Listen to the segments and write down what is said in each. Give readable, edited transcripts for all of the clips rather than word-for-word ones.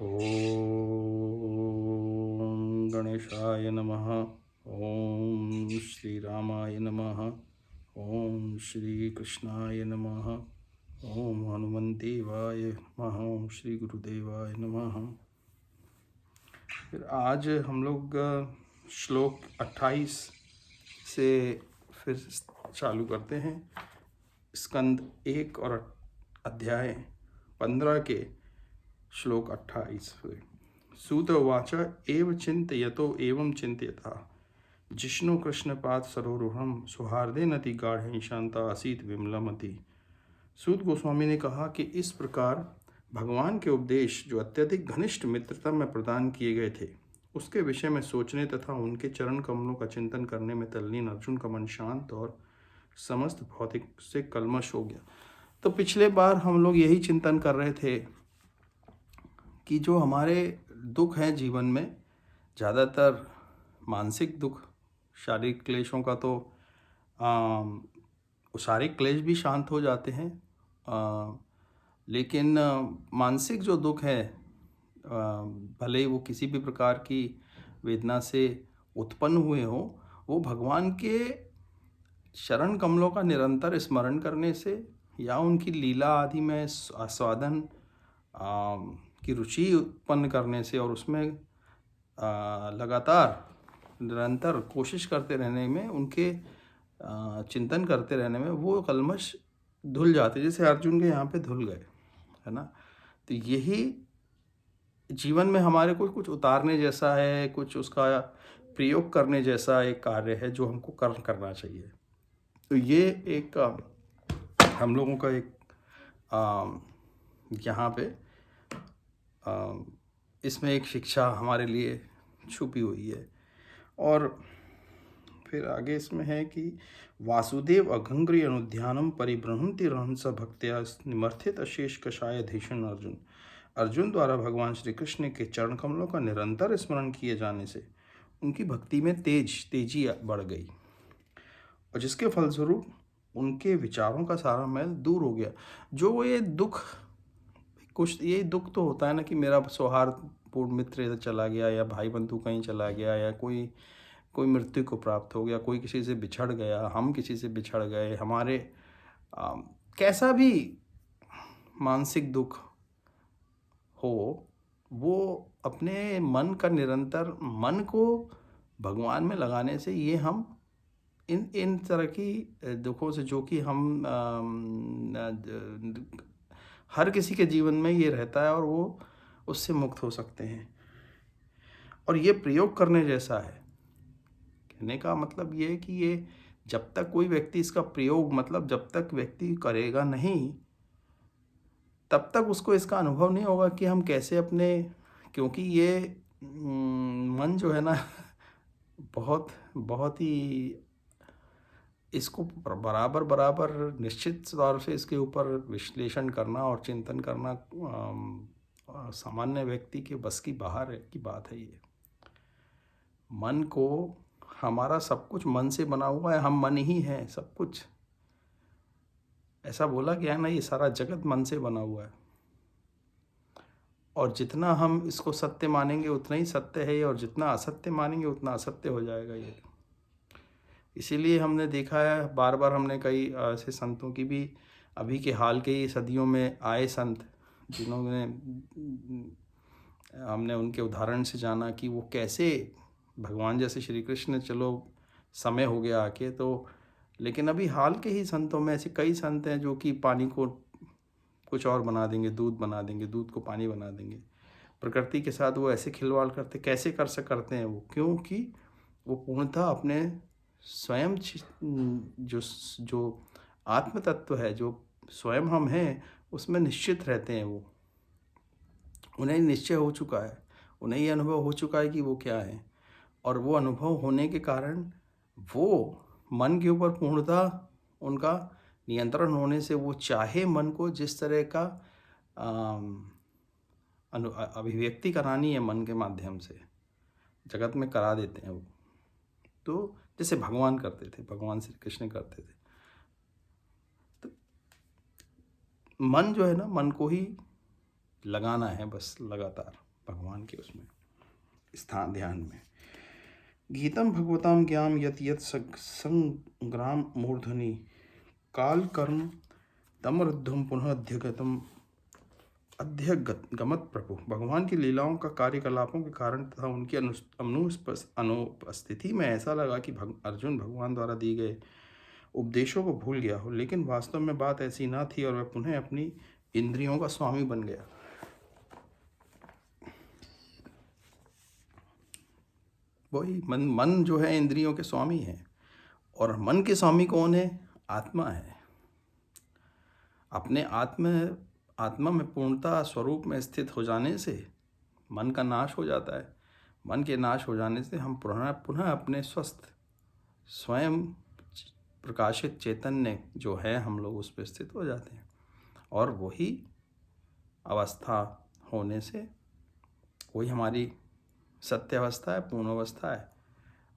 ओम गणेशाय नमः। ओम श्री रामाय नमः। ओम श्री कृष्णाय नमः। ओम हनुमन्देवाय नमः। ओम श्री गुरुदेवाय नमः। फिर आज हम लोग श्लोक 28 से फिर चालू करते हैं। स्कंद 1 और अध्याय 15 के श्लोक 28। सूत उवाच एव चिन्तयतो एवं चिन्तयता जिष्णु कृष्णपाद सरोरुहम सुहार्दे नति गाढ़े शांता असीत विमलमति। सूत गोस्वामी ने कहा कि इस प्रकार भगवान के उपदेश जो अत्यधिक घनिष्ठ मित्रता में प्रदान किए गए थे उसके विषय में सोचने तथा उनके चरण कमलों का चिंतन करने में तल्लीन अर्जुन का मन शांत और समस्त भौतिक से कलमश हो गया। तो पिछले बार हम लोग यही चिंतन कर रहे थे कि जो हमारे दुख हैं जीवन में, ज़्यादातर मानसिक दुख, शारीरिक क्लेशों का तो शारीरिक क्लेश भी शांत हो जाते हैं, लेकिन मानसिक जो दुख है, भले ही वो किसी भी प्रकार की वेदना से उत्पन्न हुए हो, वो भगवान के शरण कमलों का निरंतर स्मरण करने से या उनकी लीला आदि में आस्वादन की रुचि उत्पन्न करने से और उसमें लगातार निरंतर कोशिश करते रहने में, उनके चिंतन करते रहने में वो कलमश धुल जाते, जैसे अर्जुन के यहाँ पे धुल गए, है ना। तो यही जीवन में हमारे को कुछ उतारने जैसा है, कुछ उसका प्रयोग करने जैसा एक कार्य है जो हमको करना चाहिए। तो ये एक हम लोगों का एक यहाँ पे इसमें एक शिक्षा हमारे लिए छुपी हुई है। और फिर आगे इसमें है कि वासुदेव अघंग्री अनुध्यानम परिबृहंति रहंस भक्त्या निमर्थित अशेष कषाय धीषण अर्जुन। अर्जुन द्वारा भगवान श्री कृष्ण के चरण कमलों का निरंतर स्मरण किए जाने से उनकी भक्ति में तेजी बढ़ गई और जिसके फलस्वरूप उनके विचारों का सारा मैल दूर हो गया। जो ये दुख, कुछ ये दुख तो होता है ना कि मेरा सौहार्दपूर्ण मित्र इधर चला गया, या भाई बंधु कहीं चला गया, या कोई मृत्यु को प्राप्त हो गया, कोई किसी से बिछड़ गया, हम किसी से बिछड़ गए, हमारे कैसा भी मानसिक दुख हो, वो अपने मन का निरंतर मन को भगवान में लगाने से ये हम इन तरह की दुखों से, जो कि हम हर किसी के जीवन में ये रहता है, और वो उससे मुक्त हो सकते हैं। और ये प्रयोग करने जैसा है। कहने का मतलब ये है कि ये जब तक कोई व्यक्ति इसका प्रयोग, मतलब जब तक व्यक्ति करेगा नहीं, तब तक उसको इसका अनुभव नहीं होगा कि हम कैसे अपने, क्योंकि ये मन जो है ना बहुत ही इसको बराबर निश्चित तौर से इसके ऊपर विश्लेषण करना और चिंतन करना सामान्य व्यक्ति के बस की बाहर की बात है। ये मन को, हमारा सब कुछ मन से बना हुआ है, हम मन ही हैं सब कुछ, ऐसा बोला गया है ना, ये सारा जगत मन से बना हुआ है। और जितना हम इसको सत्य मानेंगे उतना ही सत्य है ये, और जितना असत्य मानेंगे उतना असत्य हो जाएगा ये। इसीलिए हमने देखा है, बार बार हमने कई ऐसे संतों की भी, अभी के हाल के सदियों में आए संत, जिन्होंने हमने उनके उदाहरण से जाना कि वो कैसे भगवान जैसे श्री कृष्ण, चलो समय हो गया आके तो, लेकिन अभी हाल के ही संतों में ऐसे कई संत हैं जो कि पानी को कुछ और बना देंगे, दूध बना देंगे, दूध को पानी बना देंगे। प्रकृति के साथ वो ऐसे खिलवाड़ करते, कैसे करते हैं वो? क्योंकि वो पूर्णतः अपने स्वयं जो आत्म तत्व है, जो स्वयं हम हैं, उसमें निश्चित रहते हैं। वो, उन्हें निश्चय हो चुका है, उन्हें ये अनुभव हो चुका है कि वो क्या है, और वो अनुभव होने के कारण वो मन के ऊपर पूर्णतः उनका नियंत्रण होने से वो चाहे मन को जिस तरह का अभिव्यक्ति करानी है मन के माध्यम से जगत में करा देते हैं वो। तो जैसे भगवान करते थे, भगवान श्री कृष्ण करते थे। तो मन जो है ना, मन को ही लगाना है बस लगातार। भगवान के उसमें स्थान ध्यान में। गीतम भगवताम ज्ञाम यत यत संग्राम मूर्धनि काल कर्म तमरुद्धम पुनः अध्यगमत प्रभु। भगवान की लीलाओं का कार्यकलापों के कारण तथा उनकी अनुपस्थिति में ऐसा लगा कि अर्जुन भगवान द्वारा दिए गए उपदेशों को भूल गया हो, लेकिन वास्तव में बात ऐसी ना थी और वह पुनः अपनी इंद्रियों का स्वामी बन गया। वही मन जो है इंद्रियों के स्वामी है, और मन के स्वामी कौन है? आत्मा है। अपने आत्मा में पूर्णता स्वरूप में स्थित हो जाने से मन का नाश हो जाता है। मन के नाश हो जाने से हम पुनः अपने स्वस्थ स्वयं प्रकाशित चैतन्य जो है हम लोग उस पर स्थित हो जाते हैं, और वही अवस्था होने से वही हमारी सत्य अवस्था है, पूर्ण अवस्था है।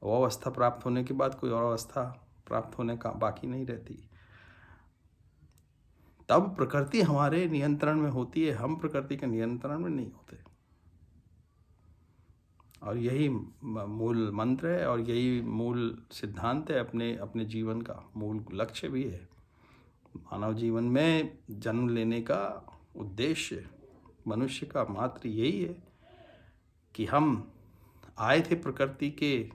वो अवस्था प्राप्त होने के बाद कोई और अवस्था प्राप्त होने का बाकी नहीं रहती। तब प्रकृति हमारे नियंत्रण में होती है, हम प्रकृति के नियंत्रण में नहीं होते। और यही मूल मंत्र है और यही मूल सिद्धांत है, अपने जीवन का मूल लक्ष्य भी है। मानव जीवन में जन्म लेने का उद्देश्य मनुष्य का मात्र यही है कि हम आए थे प्रकृति के,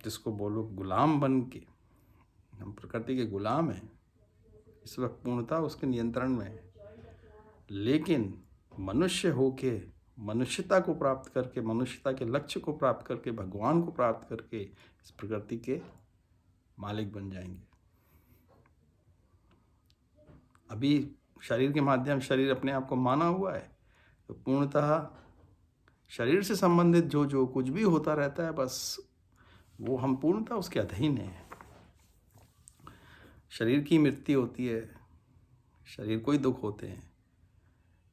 जिसको बोलो गुलाम बन के। हम प्रकृति के गुलाम हैं, इस वक्त पूर्णता उसके नियंत्रण में है, लेकिन मनुष्य होके मनुष्यता को प्राप्त करके, मनुष्यता के लक्ष्य को प्राप्त करके, भगवान को प्राप्त करके इस प्रकृति के मालिक बन जाएंगे। अभी शरीर के माध्यम शरीर अपने आप को माना हुआ है, तो पूर्णतः शरीर से संबंधित जो कुछ भी होता रहता है, बस वो हम पूर्णतः उसके अधीन हैं। शरीर की मृत्यु होती है, शरीर को ही दुख होते हैं।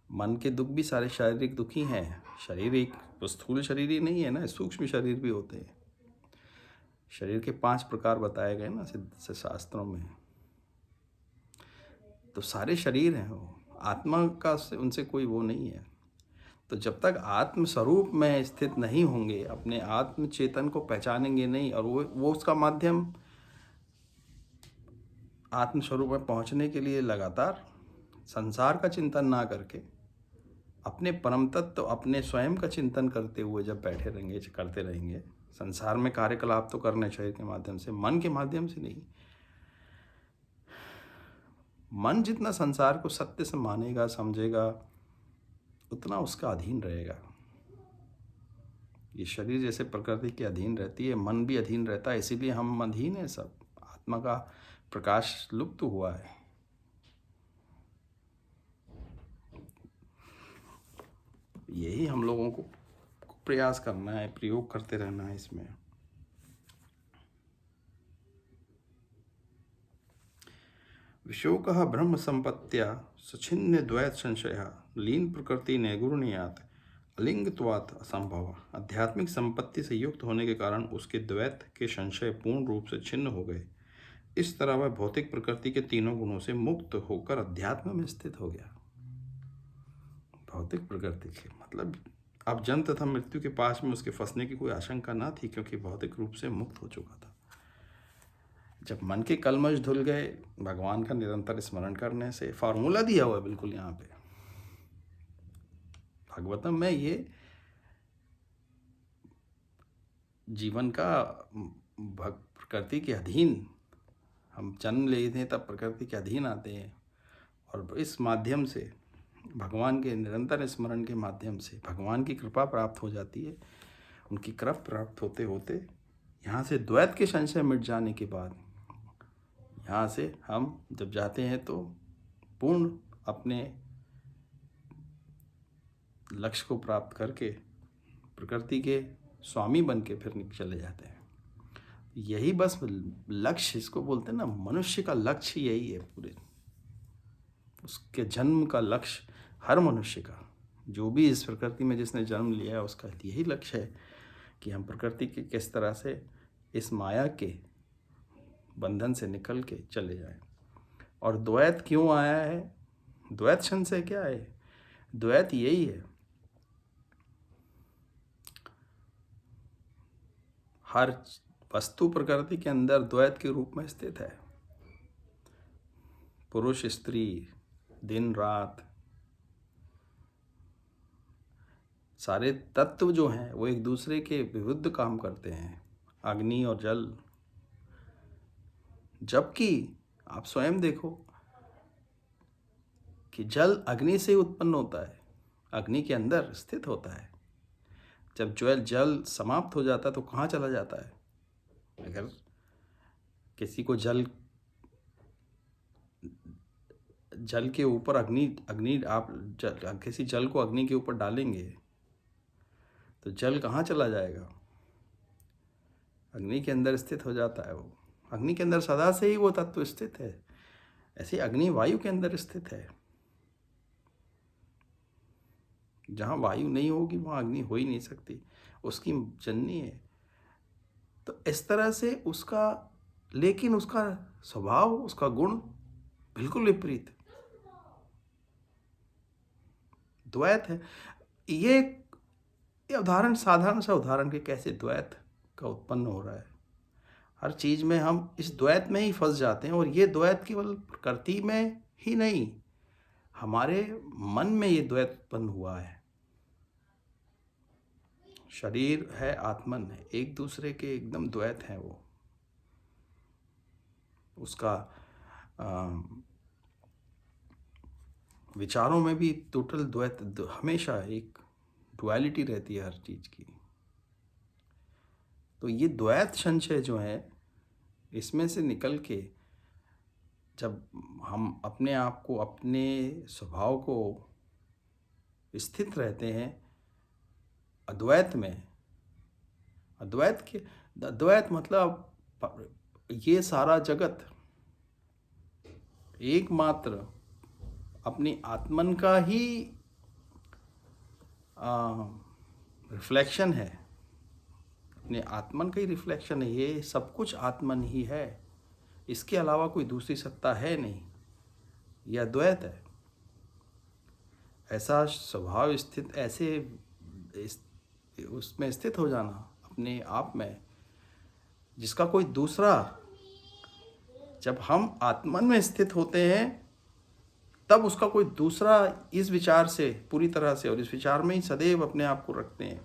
मन के दुख भी सारे शारीरिक दुख ही हैं। शरीर एक स्थूल शरीर ही नहीं है ना, सूक्ष्म शरीर भी होते हैं। शरीर के 5 प्रकार बताए गए ना सिद्ध शास्त्रों में, तो सारे शरीर हैं। वो आत्मा का उनसे कोई वो नहीं है। तो जब तक आत्म स्वरूप में स्थित नहीं होंगे, अपने आत्म चेतन को पहचानेंगे नहीं, और वो उसका माध्यम आत्म स्वरूप में पहुंचने के लिए लगातार संसार का चिंतन ना करके अपने परम तत्व, अपने स्वयं का चिंतन करते हुए जब बैठे रहेंगे, करते रहेंगे, संसार में कार्यकलाप तो करने शरीर के माध्यम से, मन के माध्यम से नहीं। मन जितना संसार को सत्य से मानेगा, समझेगा, उतना उसका अधीन रहेगा। ये शरीर जैसे प्रकृति के अधीन रहती है, मन भी अधीन रहता है, इसीलिए हम अधीन है सब। आत्मा का प्रकाश लुप्त हुआ है। यही हम लोगों को प्रयास करना है, प्रयोग करते रहना है इसमें। विशोकः ब्रह्म संपत्त्या सछिन्न द्वैत संशय लीन प्रकृति नैगुण्यात् अलिंगत्वात् असंभव। आध्यात्मिक संपत्ति से युक्त होने के कारण उसके द्वैत के संशय पूर्ण रूप से छिन्न हो गए। इस तरह वह भौतिक प्रकृति के तीनों गुणों से मुक्त होकर अध्यात्म में स्थित हो गया। भौतिक प्रकृति के मतलब अब जन्म तथा मृत्यु के पास में उसके फंसने की कोई आशंका ना थी, क्योंकि भौतिक रूप से मुक्त हो चुका था। जब मन के कलमश धुल गए, भगवान का निरंतर स्मरण करने से, फॉर्मूला दिया हुआ है बिल्कुल यहाँ पे भागवतम में, ये जीवन का प्रकृति के अधीन हम जन्म लेते हैं, तब प्रकृति के अधीन आते हैं, और इस माध्यम से भगवान के निरंतर स्मरण के माध्यम से भगवान की कृपा प्राप्त हो जाती है। उनकी कृपा प्राप्त होते होते यहाँ से द्वैत के संशय मिट जाने के बाद यहाँ से हम जब जाते हैं तो पूर्ण अपने लक्ष्य को प्राप्त करके प्रकृति के स्वामी बन के फिर चले जाते हैं। यही बस लक्ष्य, इसको बोलते हैं ना, मनुष्य का लक्ष्य यही है। पूरे उसके जन्म का लक्ष्य, हर मनुष्य का, जो भी इस प्रकृति में जिसने जन्म लिया है, उसका यही लक्ष्य है कि हम प्रकृति के किस तरह से इस माया के बंधन से निकल के चले जाएं। और द्वैत क्यों आया है? द्वैत संशय क्या है? द्वैत यही है। हर वस्तु प्रकृति के अंदर द्वैत के रूप में स्थित है। पुरुष स्त्री, दिन रात, सारे तत्व जो हैं वो एक दूसरे के विरुद्ध काम करते हैं, अग्नि और जल। जबकि आप स्वयं देखो कि जल अग्नि से उत्पन्न होता है, अग्नि के अंदर स्थित होता है। जब जल समाप्त हो जाता है तो कहाँ चला जाता है? अगर किसी को जल के ऊपर अग्नि आप किसी जल को अग्नि के ऊपर डालेंगे तो जल कहाँ चला जाएगा? अग्नि के अंदर स्थित हो जाता है। वो अग्नि के अंदर सदा से ही वो तत्व स्थित है। ऐसे अग्नि वायु के अंदर स्थित है। जहाँ वायु नहीं होगी वहाँ अग्नि हो ही नहीं सकती, उसकी जननी है। तो इस तरह से उसका, लेकिन उसका स्वभाव, उसका गुण बिल्कुल विपरीत द्वैत है। ये उदाहरण, साधारण सा उदाहरण कि कैसे द्वैत का उत्पन्न हो रहा है। हर चीज में हम इस द्वैत में ही फंस जाते हैं। और ये द्वैत केवल प्रकृति में ही नहीं, हमारे मन में ये द्वैत उत्पन्न हुआ है। शरीर है, आत्मन है, एक दूसरे के एकदम द्वैत हैं वो। उसका विचारों में भी टोटल द्वैत, हमेशा एक डुअलिटी रहती है हर चीज की। तो ये द्वैत संशय जो है, इसमें से निकल के जब हम अपने आप को, अपने स्वभाव को स्थित रहते हैं अद्वैत में, अद्वैत मतलब ये सारा जगत एकमात्र अपनी आत्मन का ही रिफ्लेक्शन है, अपने आत्मन का ही रिफ्लेक्शन है। ये सब कुछ आत्मन ही है, इसके अलावा कोई दूसरी सत्ता है नहीं। यह द्वैत है। ऐसा स्वभाव स्थित, ऐसे उसमें स्थित हो जाना अपने आप में, जिसका कोई दूसरा, जब हम आत्मन में स्थित होते हैं तब उसका कोई दूसरा इस विचार से पूरी तरह से, और इस विचार में ही सदैव अपने आप को रखते हैं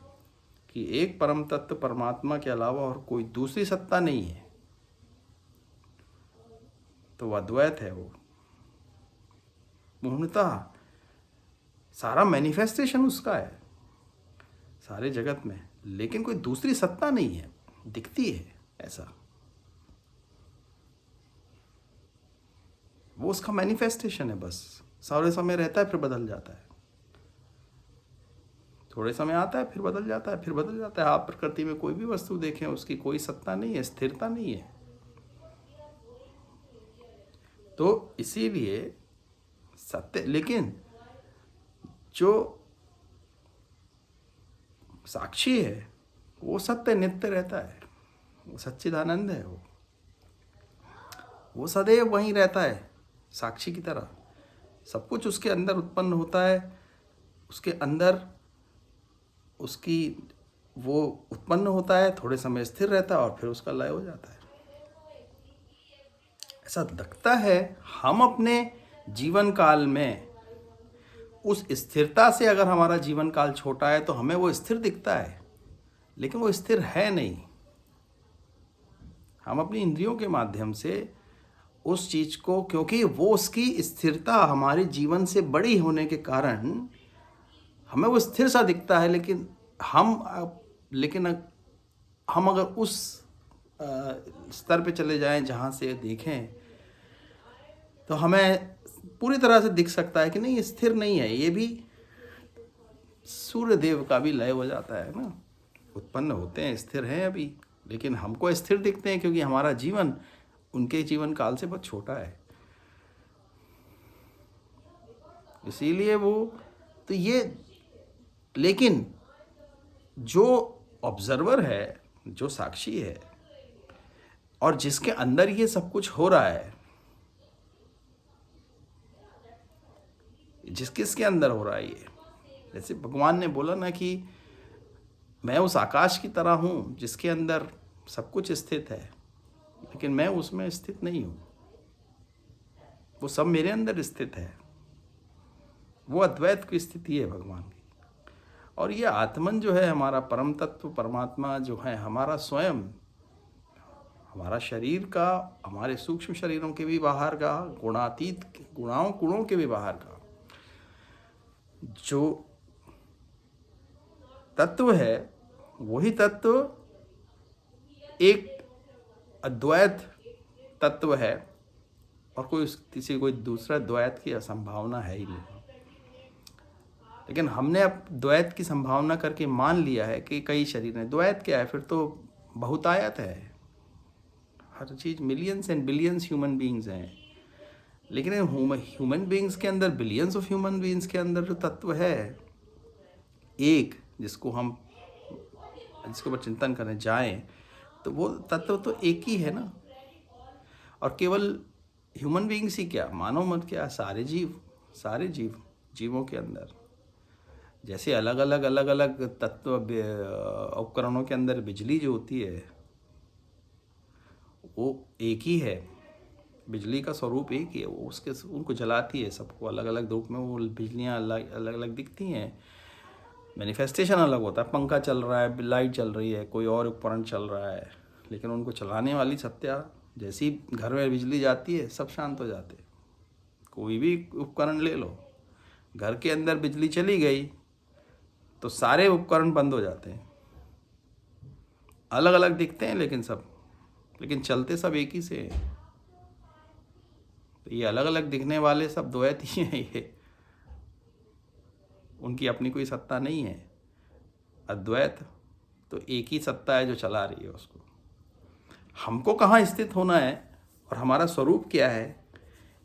कि एक परम तत्व परमात्मा के अलावा और कोई दूसरी सत्ता नहीं है, तो वह द्वैत है। वो पूर्णतः सारा मैनिफेस्टेशन उसका है सारे जगत में, लेकिन कोई दूसरी सत्ता नहीं है, दिखती है ऐसा। वो उसका मैनिफेस्टेशन है बस। सारे समय रहता है फिर बदल जाता है, थोड़े समय आता है फिर बदल जाता है, फिर बदल जाता है। आप प्रकृति में कोई भी वस्तु देखें, उसकी कोई सत्ता नहीं है, स्थिरता नहीं है। तो इसीलिए सत्य, लेकिन जो साक्षी है वो सत्य नित्य रहता है, वो सच्चिदानंद है। वो सदैव वहीं रहता है साक्षी की तरह। सब कुछ उसके अंदर उत्पन्न होता है, उसके अंदर उसकी वो उत्पन्न होता है, थोड़े समय स्थिर रहता है और फिर उसका लय हो जाता है। ऐसा लगता है हम अपने जीवन काल में उस स्थिरता से, अगर हमारा जीवन काल छोटा है तो हमें वो स्थिर दिखता है, लेकिन वो स्थिर है नहीं। हम अपनी इंद्रियों के माध्यम से उस चीज को, क्योंकि वो उसकी स्थिरता हमारे जीवन से बड़ी होने के कारण हमें वो स्थिर सा दिखता है, लेकिन हम अगर उस स्तर पे चले जाएं जहाँ से देखें तो हमें पूरी तरह से दिख सकता है कि नहीं, ये स्थिर नहीं है। ये भी सूर्य देव का भी लय हो जाता है ना, उत्पन्न होते हैं, स्थिर हैं अभी, लेकिन हमको स्थिर दिखते हैं क्योंकि हमारा जीवन उनके जीवन काल से बहुत छोटा है। इसीलिए वो, तो ये, लेकिन जो ऑब्जर्वर है, जो साक्षी है और जिसके अंदर ये सब कुछ हो रहा है, किसके अंदर हो रहा है ये, जैसे भगवान ने बोला ना कि मैं उस आकाश की तरह हूँ जिसके अंदर सब कुछ स्थित है, लेकिन मैं उसमें स्थित नहीं हूँ, वो सब मेरे अंदर स्थित है। वो अद्वैत की स्थिति है भगवान की। और ये आत्मन जो है, हमारा परम तत्व परमात्मा जो है, हमारा स्वयं, हमारा शरीर का, हमारे सूक्ष्म शरीरों के भी बाहर का, गुणातीत गुणों के भी बाहर का जो तत्व है, वही तत्व एक अद्वैत तत्व है, और किसी कोई दूसरा द्वैत की असंभावना है ही नहीं। लेकिन हमने अब द्वैत की संभावना करके मान लिया है कि कई शरीर हैं। द्वैत क्या है? फिर तो बहुतायत है, हर चीज़, millions and billions human beings हैं। लेकिन ह्यूमन बीइंग्स के अंदर, बिलियंस ऑफ ह्यूमन बीइंग्स के अंदर जो तत्व है एक, जिसको ऊपर चिंतन करने जाएं, तो वो तत्व तो एक ही है ना। और केवल ह्यूमन बीइंग्स ही क्या, मानव मत क्या, सारे जीवों के अंदर जैसे अलग अलग तत्व उपकरणों के अंदर बिजली जो होती है वो एक ही है। बिजली का स्वरूप एक ही है, वो उनको जलाती है, सबको अलग अलग धूप में वो बिजलियाँ अलग अलग दिखती हैं, मैनिफेस्टेशन अलग होता है। पंखा चल रहा है, लाइट चल रही है, कोई और उपकरण चल रहा है, लेकिन उनको चलाने वाली सत्या, जैसी घर में बिजली जाती है सब शांत हो जाते। कोई भी उपकरण ले लो, घर के अंदर बिजली चली गई तो सारे उपकरण बंद हो जाते हैं। अलग अलग दिखते हैं लेकिन चलते सब एक ही से हैं। तो ये अलग अलग दिखने वाले सब द्वैत ही हैं, ये उनकी अपनी कोई सत्ता नहीं है। अद्वैत तो एक ही सत्ता है जो चला रही है उसको। हमको कहाँ स्थित होना है और हमारा स्वरूप क्या है,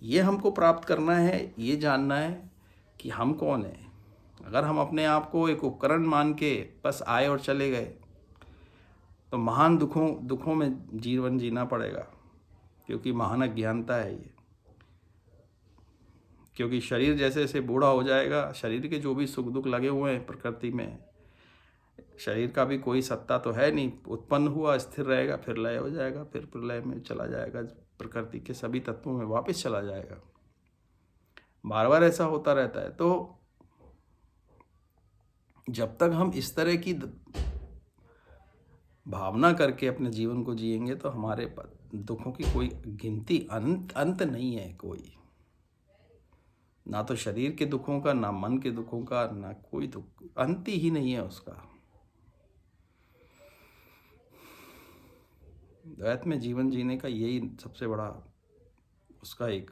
ये हमको प्राप्त करना है। ये जानना है कि हम कौन हैं। अगर हम अपने आप को एक उपकरण मान के बस आए और चले गए तो महान दुखों में जीवन जीना पड़ेगा, क्योंकि महान अज्ञानता है ये। क्योंकि शरीर जैसे जैसे बूढ़ा हो जाएगा, शरीर के जो भी सुख दुख लगे हुए हैं प्रकृति में, शरीर का भी कोई सत्ता तो है नहीं। उत्पन्न हुआ, स्थिर रहेगा, फिर लय हो जाएगा, फिर प्रलय में चला जाएगा, प्रकृति के सभी तत्वों में वापस चला जाएगा। बार बार ऐसा होता रहता है। तो जब तक हम इस तरह की भावना करके अपने जीवन को जिएंगे तो हमारे दुखों की कोई गिनती, अंत नहीं है कोई। ना तो शरीर के दुखों का, ना मन के दुखों का, ना कोई दुख, अंत ही नहीं है उसका। द्वैत में जीवन जीने का यही सबसे बड़ा उसका एक,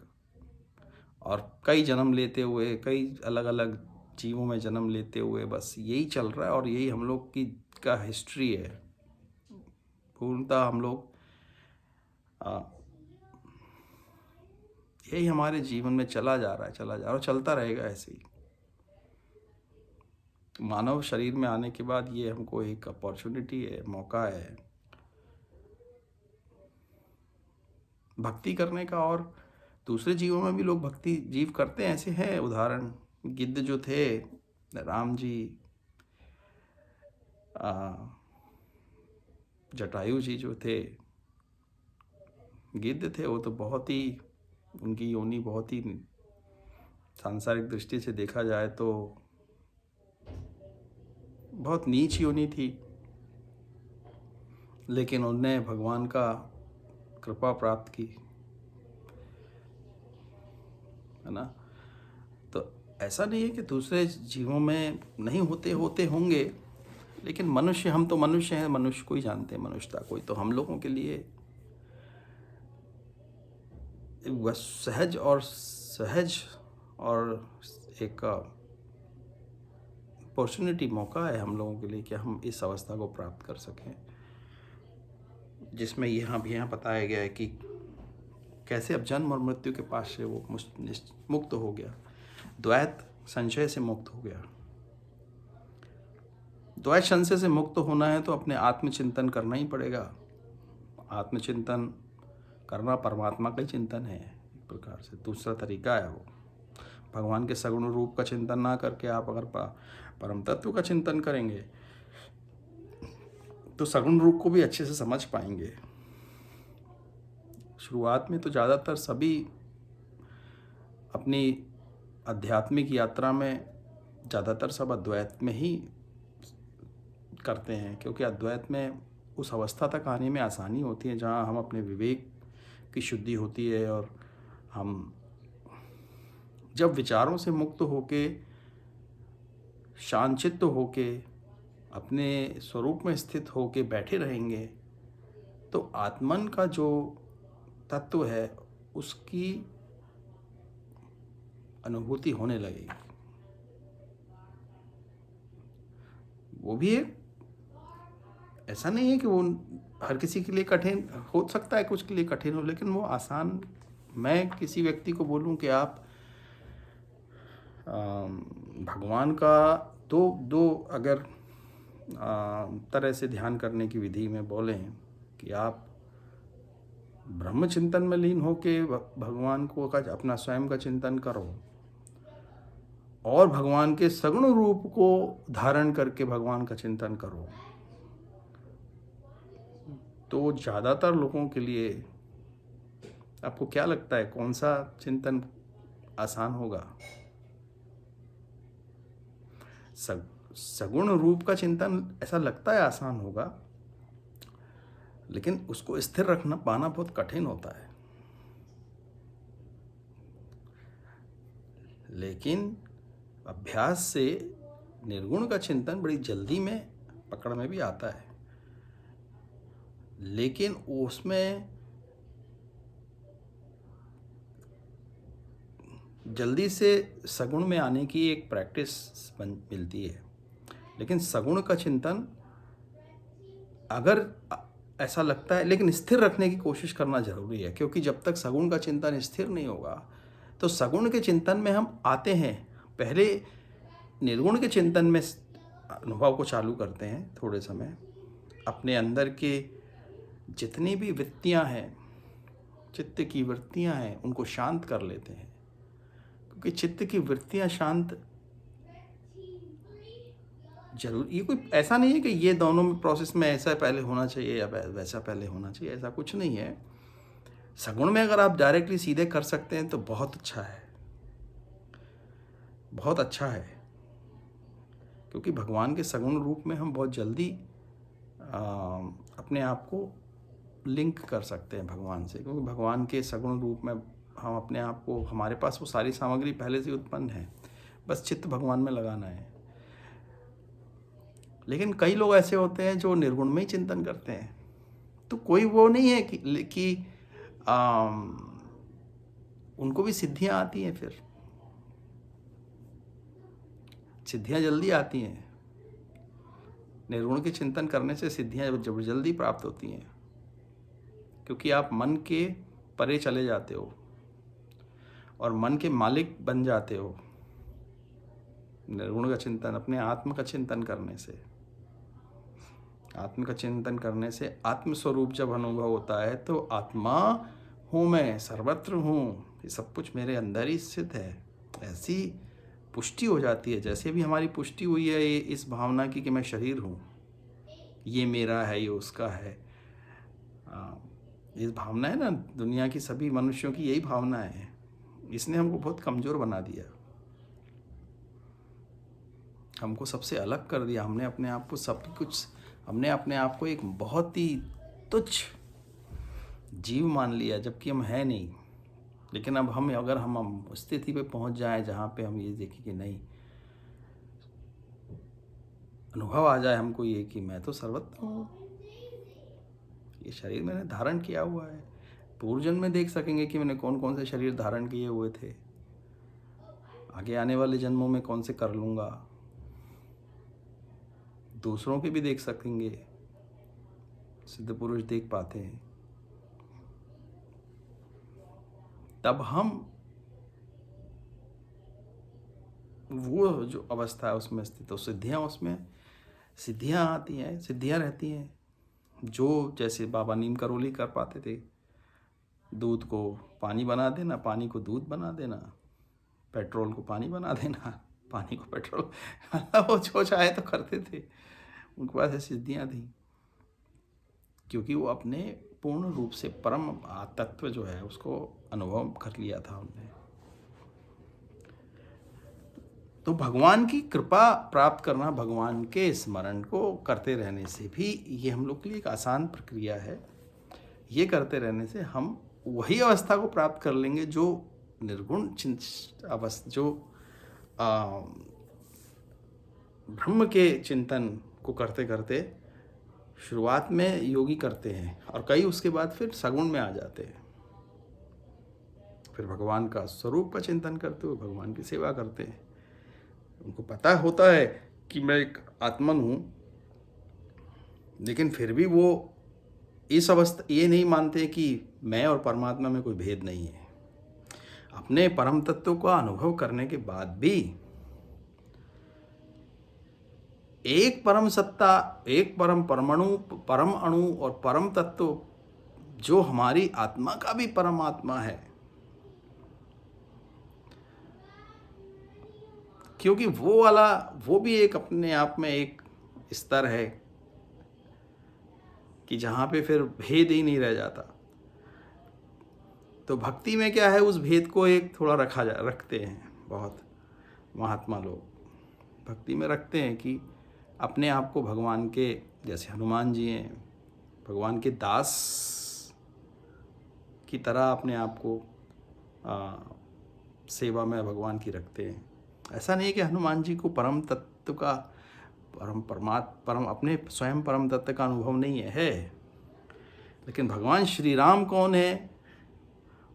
और कई जन्म लेते हुए, कई अलग अलग जीवों में जन्म लेते हुए बस यही चल रहा है। और यही हम लोग की का हिस्ट्री है। पूर्णतः हम लोग यही हमारे जीवन में चला जा रहा है और चलता रहेगा ऐसे ही। मानव शरीर में आने के बाद ये हमको एक अपॉर्चुनिटी है, मौका है भक्ति करने का। और दूसरे जीवों में भी लोग भक्ति जीव करते हैं, ऐसे हैं उदाहरण। गिद्ध जो थे, राम जी, जटायु जी जो थे, गिद्ध थे, वो तो बहुत ही, उनकी योनि बहुत ही सांसारिक दृष्टि से देखा जाए तो बहुत नीच योनि थी, लेकिन उनने भगवान का कृपा प्राप्त की, है ना। तो ऐसा नहीं है कि दूसरे जीवों में नहीं होते होंगे, लेकिन मनुष्य, हम तो मनुष्य हैं, मनुष्य को ही जानते हैं, मनुष्यता कोई। तो हम लोगों के लिए वह सहज और एक अपॉर्चुनिटी, मौका है हम लोगों के लिए कि हम इस अवस्था को प्राप्त कर सकें, जिसमें यहाँ बताया गया है कि कैसे अब जन्म और मृत्यु के पास से वो मुक्त हो गया, द्वैत संशय से मुक्त हो गया। द्वैत संशय से मुक्त होना है तो अपने आत्मचिंतन करना ही पड़ेगा। आत्मचिंतन करना परमात्मा का ही चिंतन है एक प्रकार से, दूसरा तरीका है वो। भगवान के सगुण रूप का चिंतन ना करके आप अगर परम तत्व का चिंतन करेंगे तो सगुण रूप को भी अच्छे से समझ पाएंगे। शुरुआत में तो ज़्यादातर सभी अपनी आध्यात्मिक यात्रा में ज़्यादातर सब अद्वैत में ही करते हैं, क्योंकि अद्वैत में उस अवस्था तक आने में आसानी होती है जहाँ हम अपने विवेक की शुद्धि होती है और हम जब विचारों से मुक्त होके शांतचित्त होके अपने स्वरूप में स्थित होके बैठे रहेंगे तो आत्मन का जो तत्व है उसकी अनुभूति होने लगेगी। वो भी एक ऐसा नहीं है कि वो हर किसी के लिए कठिन हो सकता है, कुछ के लिए कठिन हो, लेकिन वो आसान। मैं किसी व्यक्ति को बोलूं कि आप भगवान का दो अगर तरह से ध्यान करने की विधि में बोलें कि आप ब्रह्म चिंतन में लीन होके भगवान को का अपना स्वयं का चिंतन करो और भगवान के सगुण रूप को धारण करके भगवान का चिंतन करो, तो ज़्यादातर लोगों के लिए आपको क्या लगता है कौन सा चिंतन आसान होगा? सगुण रूप का चिंतन ऐसा लगता है आसान होगा, लेकिन उसको स्थिर रखना पाना बहुत कठिन होता है। लेकिन अभ्यास से निर्गुण का चिंतन बड़ी जल्दी में पकड़ में भी आता है, लेकिन उसमें जल्दी से सगुण में आने की एक प्रैक्टिस मिलती है। लेकिन सगुण का चिंतन अगर ऐसा लगता है, लेकिन स्थिर रखने की कोशिश करना जरूरी है, क्योंकि जब तक सगुण का चिंतन स्थिर नहीं होगा तो सगुण के चिंतन में हम आते हैं, पहले निर्गुण के चिंतन में अनुभव को चालू करते हैं, थोड़े समय अपने अंदर के जितनी भी वृत्तियां हैं, चित्त की वृत्तियां हैं, उनको शांत कर लेते हैं, क्योंकि चित्त की वृत्तियां शांत जरूर, ये कोई ऐसा नहीं है कि ये दोनों प्रोसेस में ऐसा पहले होना चाहिए या वैसा पहले होना चाहिए, ऐसा कुछ नहीं है। सगुण में अगर आप डायरेक्टली सीधे कर सकते हैं तो बहुत अच्छा है, बहुत अच्छा है, क्योंकि भगवान के सगुण रूप में हम बहुत जल्दी अपने आप को लिंक कर सकते हैं भगवान से, क्योंकि भगवान के सगुण रूप में हम अपने आप को, हमारे पास वो सारी सामग्री पहले से उत्पन्न है, बस चित्त भगवान में लगाना है। लेकिन कई लोग ऐसे होते हैं जो निर्गुण में ही चिंतन करते हैं, तो कोई वो नहीं है कि उनको भी सिद्धियां आती हैं, फिर सिद्धियां जल्दी आती हैं। निर्गुण के चिंतन करने से सिद्धियां जल्दी प्राप्त होती हैं, क्योंकि आप मन के परे चले जाते हो और मन के मालिक बन जाते हो निर्गुण का चिंतन, अपने आत्म का चिंतन करने से। आत्म का चिंतन करने से आत्मस्वरूप जब अनुभव होता है तो आत्मा हूँ मैं, सर्वत्र हूँ, ये सब कुछ मेरे अंदर ही स्थित है, ऐसी पुष्टि हो जाती है। जैसे भी हमारी पुष्टि हुई है ये इस भावना की कि मैं शरीर हूँ, ये मेरा है, ये उसका है, ये भावना है ना, दुनिया की सभी मनुष्यों की यही भावना है। इसने हमको बहुत कमज़ोर बना दिया, हमको सबसे अलग कर दिया। हमने अपने आप को सब कुछ, हमने अपने आप को एक बहुत ही तुच्छ जीव मान लिया, जबकि हम है नहीं। लेकिन अब हम अगर हम स्थिति पे पहुंच जाएं जहाँ पे हम ये देखें कि नहीं, अनुभव आ जाए हमको ये कि मैं तो सर्वत्र हूँ, ये शरीर मैंने धारण किया हुआ है। पूर्वजन्म में देख सकेंगे कि मैंने कौन कौन से शरीर धारण किए हुए थे, आगे आने वाले जन्मों में कौन से कर लूँगा, दूसरों के भी देख सकेंगे, सिद्ध पुरुष देख पाते हैं। तब हम वो जो अवस्था है उसमें स्थित हो, सिद्धियाँ आती हैं, सिद्धियाँ रहती हैं। जो जैसे बाबा नीम करोली कर पाते थे, दूध को पानी बना देना, पानी को दूध बना देना, पेट्रोल को पानी बना देना, पानी को पेट्रोल वो जो चाहे तो करते थे, उनके पास ऐसी सिद्धियाँ थी, क्योंकि वो अपने पूर्ण रूप से परम तत्व जो है उसको अनुभव कर लिया था उन्होंने। तो भगवान की कृपा प्राप्त करना, भगवान के स्मरण को करते रहने से भी ये हम लोग के लिए एक आसान प्रक्रिया है। ये करते रहने से हम वही अवस्था को प्राप्त कर लेंगे जो निर्गुण अवस्था, जो ब्रह्म के चिंतन को करते करते शुरुआत में योगी करते हैं और कई उसके बाद फिर सगुण में आ जाते हैं, फिर भगवान का स्वरूप का चिंतन करते हुए भगवान की सेवा करते हैं। उनको पता होता है कि मैं एक आत्मन हूँ, लेकिन फिर भी वो इस अवस्था ये नहीं मानते कि मैं और परमात्मा में कोई भेद नहीं है। अपने परम तत्व का अनुभव करने के बाद भी एक परम सत्ता, एक परम परमाणु, परम अणु और परम तत्व जो हमारी आत्मा का भी परमात्मा है, क्योंकि वो भी एक अपने आप में एक स्तर है कि जहाँ पे फिर भेद ही नहीं रह जाता। तो भक्ति में क्या है, उस भेद को एक थोड़ा रखते हैं बहुत महात्मा लोग भक्ति में रखते हैं कि अपने आप को भगवान के, जैसे हनुमान जी हैं, भगवान के दास की तरह अपने आप को सेवा में भगवान की रखते हैं। ऐसा नहीं है कि हनुमान जी को परम तत्व का परम अपने स्वयं परम तत्व का अनुभव नहीं है, लेकिन भगवान श्री राम कौन है,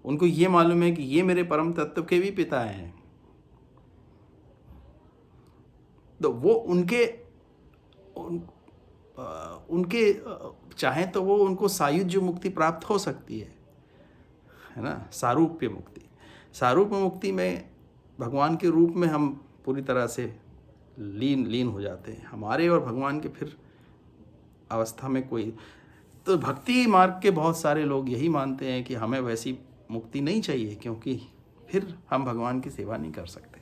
उनको ये मालूम है कि ये मेरे परम तत्व के भी पिता हैं। तो वो उनके चाहें तो वो उनको सायुज्य मुक्ति प्राप्त हो सकती है ना, सारूप्य मुक्ति। सारूप्य मुक्ति में भगवान के रूप में हम पूरी तरह से लीन हो जाते हैं। हमारे और भगवान के फिर अवस्था में कोई, तो भक्ति मार्ग के बहुत सारे लोग यही मानते हैं कि हमें वैसी मुक्ति नहीं चाहिए, क्योंकि फिर हम भगवान की सेवा नहीं कर सकते।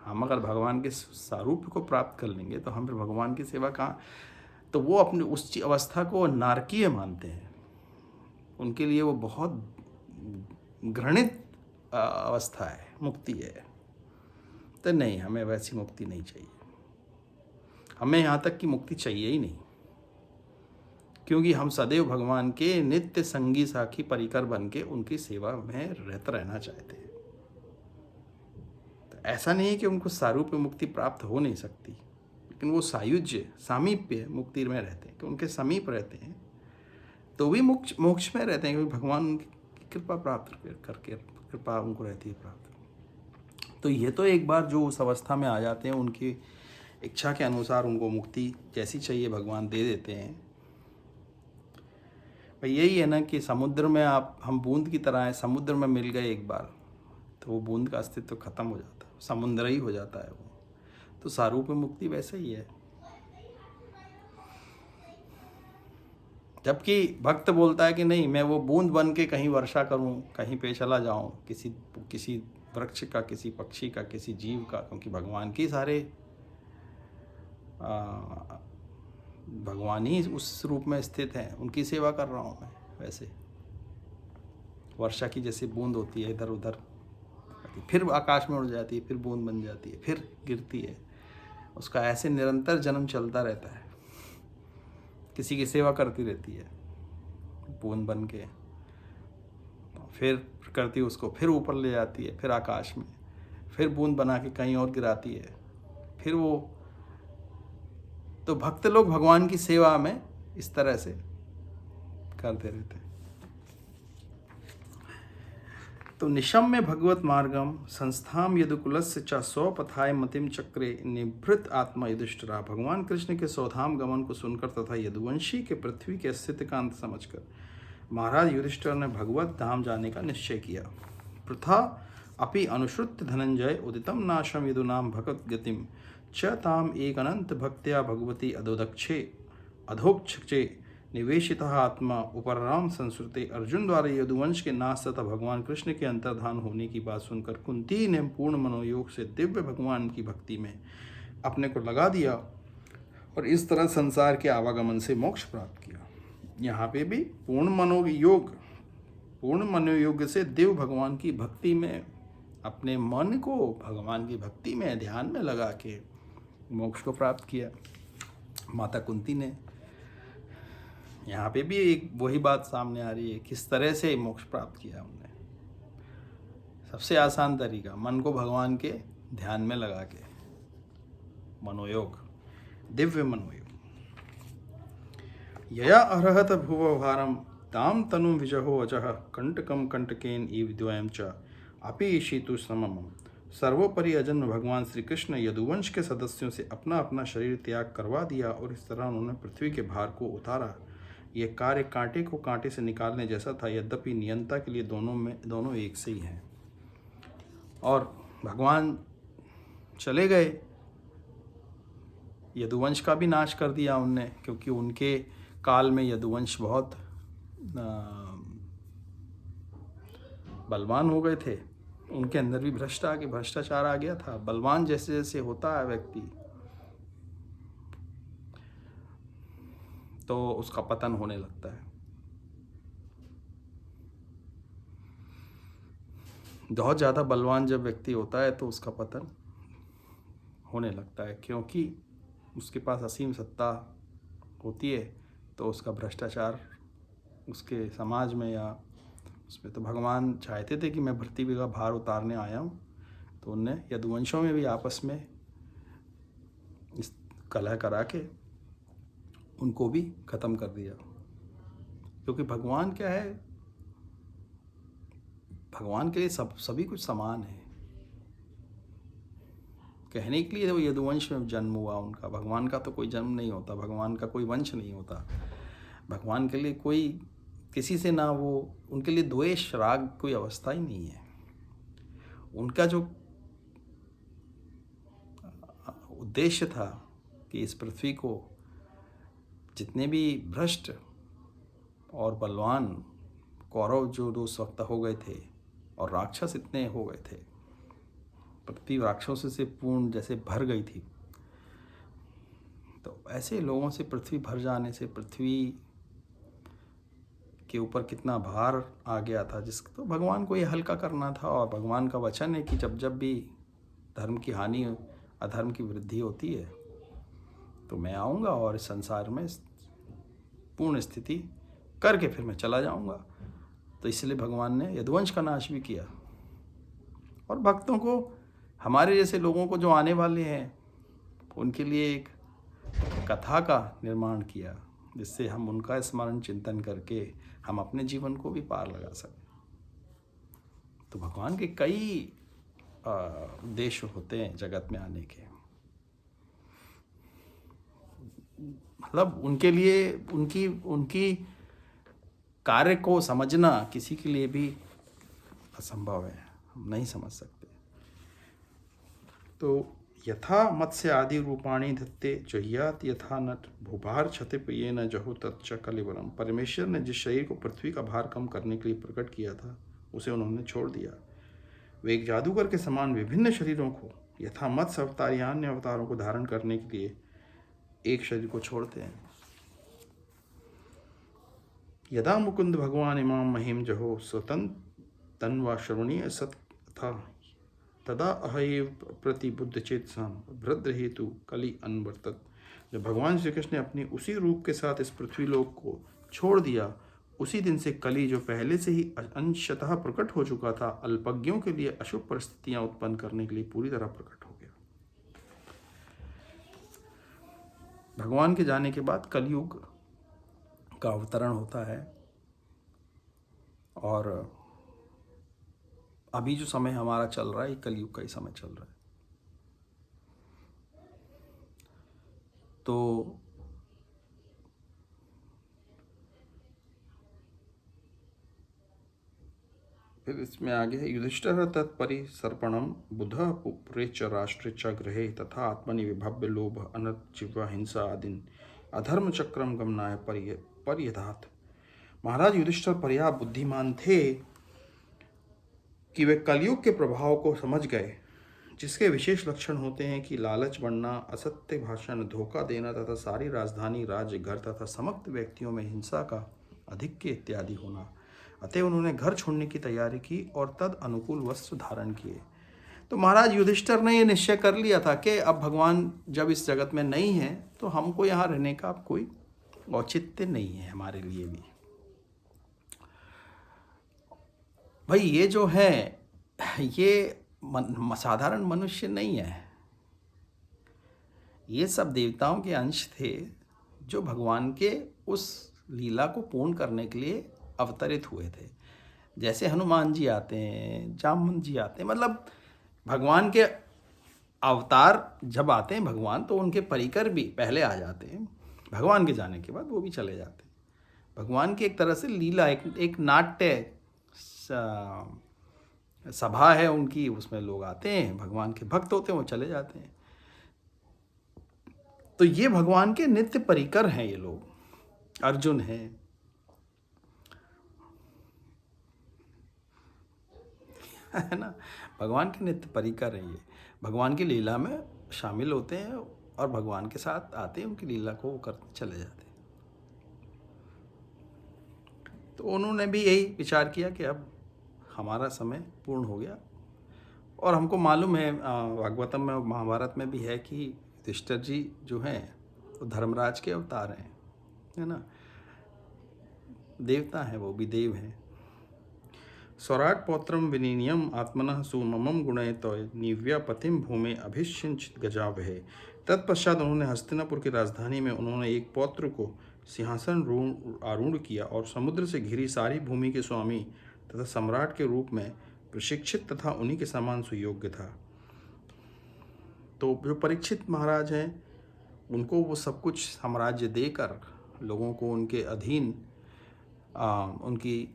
हम अगर भगवान के स्वरूप को प्राप्त कर लेंगे तो हम फिर भगवान की सेवा कहाँ, तो वो अपने उस अवस्था को नारकीय मानते हैं। उनके लिए वो बहुत घृणित अवस्था है, मुक्ति है। तो नहीं, हमें वैसी मुक्ति नहीं चाहिए। हमें यहाँ तक की मुक्ति चाहिए ही नहीं, क्योंकि हम सदैव भगवान के नित्य संगी साखी परिकर बन के उनकी सेवा में रहते रहना चाहते हैं। तो ऐसा नहीं है कि उनको सारूप्य मुक्ति प्राप्त हो नहीं सकती, लेकिन वो सायुज्य सामीप्य मुक्ति में रहते हैं, कि उनके समीप रहते हैं तो भी मोक्ष में रहते हैं, क्योंकि भगवान उनकी कृपा प्राप्त करके कृपा उनको रहती है प्राप्त। तो ये तो एक बार जो उस अवस्था में आ जाते हैं, उनकी इच्छा के अनुसार उनको मुक्ति जैसी चाहिए भगवान दे देते हैं। भाई यही है ना कि समुद्र में हम बूंद की तरह हैं, समुद्र में मिल गए एक बार तो वो बूंद का अस्तित्व खत्म हो जाता है, समुद्र ही हो जाता है वो। तो सारूप्य मुक्ति वैसा ही है। जबकि भक्त बोलता है कि नहीं, मैं वो बूंद बन के कहीं वर्षा करूं, कहीं पे चला जाऊं, किसी वृक्ष का, किसी पक्षी का, किसी जीव का, क्योंकि भगवान की सारे भगवान ही उस रूप में स्थित हैं, उनकी सेवा कर रहा हूँ मैं। वैसे वर्षा की जैसे बूंद होती है इधर उधर, फिर आकाश में उड़ जाती है, फिर बूंद बन जाती है, फिर गिरती है, उसका ऐसे निरंतर जन्म चलता रहता है। किसी की सेवा करती रहती है बूंद बन के, फिर करती है उसको, फिर ऊपर ले जाती है, फिर आकाश में, फिर बूंद बना के कहीं और गिराती है, फिर वो। तो भक्त लोग भगवान की सेवा में इस तरह से करते रहते हैं। तो निशम्य भगवत मार्गम संस्थाम यदुकुलस्य च स्वपथाय मतिम चक्रे निभृत आत्मा युधिष्ठिरा। भगवान कृष्ण के स्वधाम गमन को सुनकर तथा यदुवंशी के पृथ्वी के स्थिति का अंत समझकर महाराज युधिष्ठिर ने भगवत धाम जाने का निश्चय किया। पृथा अपि अनुश्रुत्य धनंजय उदितम नाशम यदुनाम भगवत गतिम च ताम एक अनंत भक्त्या भगवती अधोक्षे निवेशितः आत्मा उपराम संस्कृति। अर्जुन द्वारा यदुवंश के नाश तथा भगवान कृष्ण के अंतर्धान होने की बात सुनकर कुंती ने पूर्ण मनोयोग से दिव्य भगवान की भक्ति में अपने को लगा दिया और इस तरह संसार के आवागमन से मोक्ष प्राप्त किया। यहाँ पे भी पूर्ण मनोयोग से देव भगवान की भक्ति में अपने मन को भगवान की भक्ति में ध्यान में लगा के मोक्ष को प्राप्त किया माता कुंती ने। यहाँ पे भी एक वही बात सामने आ रही है, किस तरह से मोक्ष प्राप्त किया उन्होंने। सबसे आसान तरीका, मन को भगवान के ध्यान में लगा के, मनोयोग, दिव्य मनोयोग। यया अर्हत भुव भारम ताम तनु विजहो अजः कंटकम कंटकेन इव द्वयम च अपीशितु समम। सर्वोपरि अजन्म भगवान श्री कृष्ण यदुवंश के सदस्यों से अपना अपना शरीर त्याग करवा दिया और इस तरह उन्होंने पृथ्वी के भार को उतारा। यह कार्य कांटे को कांटे से निकालने जैसा था, यद्यपि नियंता के लिए दोनों एक से ही हैं। और भगवान चले गए, यदुवंश का भी नाश कर दिया उनने, क्योंकि उनके काल में यदुवंश बहुत बलवान हो गए थे। उनके अंदर भी भ्रष्टाचार आ गया था। बलवान जैसे जैसे होता है व्यक्ति तो उसका पतन होने लगता है। बहुत ज़्यादा बलवान जब व्यक्ति होता है तो उसका पतन होने लगता है, क्योंकि उसके पास असीम सत्ता होती है तो उसका भ्रष्टाचार उसके समाज में या उसमें। तो भगवान चाहते थे कि मैं पृथ्वी का भार उतारने आया हूँ, तो उनने यदुवंशों में भी आपस में इस कलह करा के उनको भी ख़त्म कर दिया। क्योंकि भगवान क्या है, भगवान के लिए सभी कुछ समान है। कहने के लिए वो यदुवंश में जन्म हुआ उनका, भगवान का तो कोई जन्म नहीं होता, भगवान का कोई वंश नहीं होता। भगवान के लिए कोई किसी से ना, वो उनके लिए द्वेष राग कोई अवस्था ही नहीं है। उनका जो उद्देश्य था कि इस पृथ्वी को जितने भी भ्रष्ट और बलवान कौरव जो उस वक्त हो गए थे और राक्षस इतने हो गए थे, पृथ्वी राक्षसों से पूर्ण जैसे भर गई थी, तो ऐसे लोगों से पृथ्वी भर जाने से पृथ्वी के ऊपर कितना भार आ गया था, जिसको तो भगवान को ये हल्का करना था। और भगवान का वचन है कि जब भी धर्म की हानि अधर्म की वृद्धि होती है तो मैं आऊँगा और इस संसार में पूर्ण स्थिति करके फिर मैं चला जाऊँगा। तो इसलिए भगवान ने यदुवंश का नाश भी किया और भक्तों को, हमारे जैसे लोगों को जो आने वाले हैं, उनके लिए एक कथा का निर्माण किया, जिससे हम उनका स्मरण चिंतन करके हम अपने जीवन को भी पार लगा सकें। तो भगवान के कई उद्देश्य होते हैं जगत में आने के, मतलब उनके लिए उनकी कार्य को समझना किसी के लिए भी असंभव है, हम नहीं समझ सकते। तो यथा मत्स्य आदि रूपाणी धत्ते जह्यात यथा नट भूभार क्षति प्रिय न जहु तच्च कलिवरम। परमेश्वर ने जिस शरीर को पृथ्वी का भार कम करने के लिए प्रकट किया था उसे उन्होंने छोड़ दिया। वे एक जादूगर के समान विभिन्न शरीरों को यथा मत्स्य अवतार या अन्य अवतारों को धारण करने के लिए एक शरीर को छोड़ते हैं। यदा मुकुंद भगवान इमाम महिम जहो स्वतन तन्वा श्रवणीय सत था तदा अहैव प्रति बुद्ध चेतसाम भद्र हेतु कली अनवर्तत। जब भगवान श्री कृष्ण ने अपनी उसी रूप के साथ इस पृथ्वी लोक को छोड़ दिया, उसी दिन से कली जो पहले से ही अंशतः प्रकट हो चुका था, अल्पज्ञों के लिए अशुभ परिस्थितियां उत्पन्न करने के लिए पूरी तरह प्रकट हो गया। भगवान के जाने के बाद कलयुग का अवतरण होता है और अभी जो समय हमारा चल रहा है ये कलयुग का ही समय चल रहा है। तो फिर इसमें आगे है युधिष्ठिर तत्परि सर्पणम बुध पुरे च राष्ट्रे च गृहे तथा आत्मनि विभव्य लोभ अनर्थ जिह्वा हिंसा आदिन अधर्म चक्रम गमनाय पर यथार्थ। महाराज युधिष्ठिर पर्याप्त बुद्धिमान थे कि वे कलयुग के प्रभाव को समझ गए, जिसके विशेष लक्षण होते हैं कि लालच बढ़ना, असत्य भाषण, धोखा देना तथा सारी राजधानी, राज्य, घर तथा समस्त व्यक्तियों में हिंसा का अधिक्य इत्यादि होना। अतः उन्होंने घर छोड़ने की तैयारी की और तद अनुकूल वस्त्र धारण किए। तो महाराज युधिष्ठिर ने ये निश्चय कर लिया था कि अब भगवान जब इस जगत में नहीं है तो हमको यहाँ रहने का अब कोई औचित्य नहीं है हमारे लिए भी। भाई ये जो है ये साधारण मनुष्य नहीं है, ये सब देवताओं के अंश थे जो भगवान के उस लीला को पूर्ण करने के लिए अवतरित हुए थे। जैसे हनुमान जी आते हैं, जामवंत जी आते हैं, मतलब भगवान के अवतार जब आते हैं भगवान तो उनके परिकर भी पहले आ जाते हैं, भगवान के जाने के बाद वो भी चले जाते हैं। भगवान की एक तरह से लीला, एक नाट्य सभा है उनकी, उसमें लोग आते हैं, भगवान के भक्त होते हैं, वो चले जाते हैं। तो ये भगवान के नित्य परिकर हैं ये लोग। अर्जुन है, है ना, भगवान के नित्य परिकर हैं ये, भगवान की लीला में शामिल होते हैं और भगवान के साथ आते हैं, उनकी लीला को करते चले जाते हैं। तो उन्होंने भी यही विचार किया कि अब हमारा समय पूर्ण हो गया। और हमको मालूम है भागवतम में, महाभारत में भी है कि युधिष्ठिर जी जो हैं वो धर्मराज के अवतार हैं, है ना, देवता हैं, वो भी देव हैं। स्वराट पौत्रम विनीनियम आत्मनः सुममम गुणयतो निव्या पतिम भूमि अभिषिंचित गजावहे। तत्पश्चात उन्होंने हस्तिनापुर की राजधानी में उन्होंने एक पौत्र को सिंहासन आरूढ़ किया और समुद्र से घिरी सारी भूमि के स्वामी तथा सम्राट के रूप में प्रशिक्षित तथा उन्हीं के समान सुयोग्य था। तो जो परीक्षित महाराज हैं उनको वो सब कुछ साम्राज्य देकर लोगों को उनके अधीन उनकी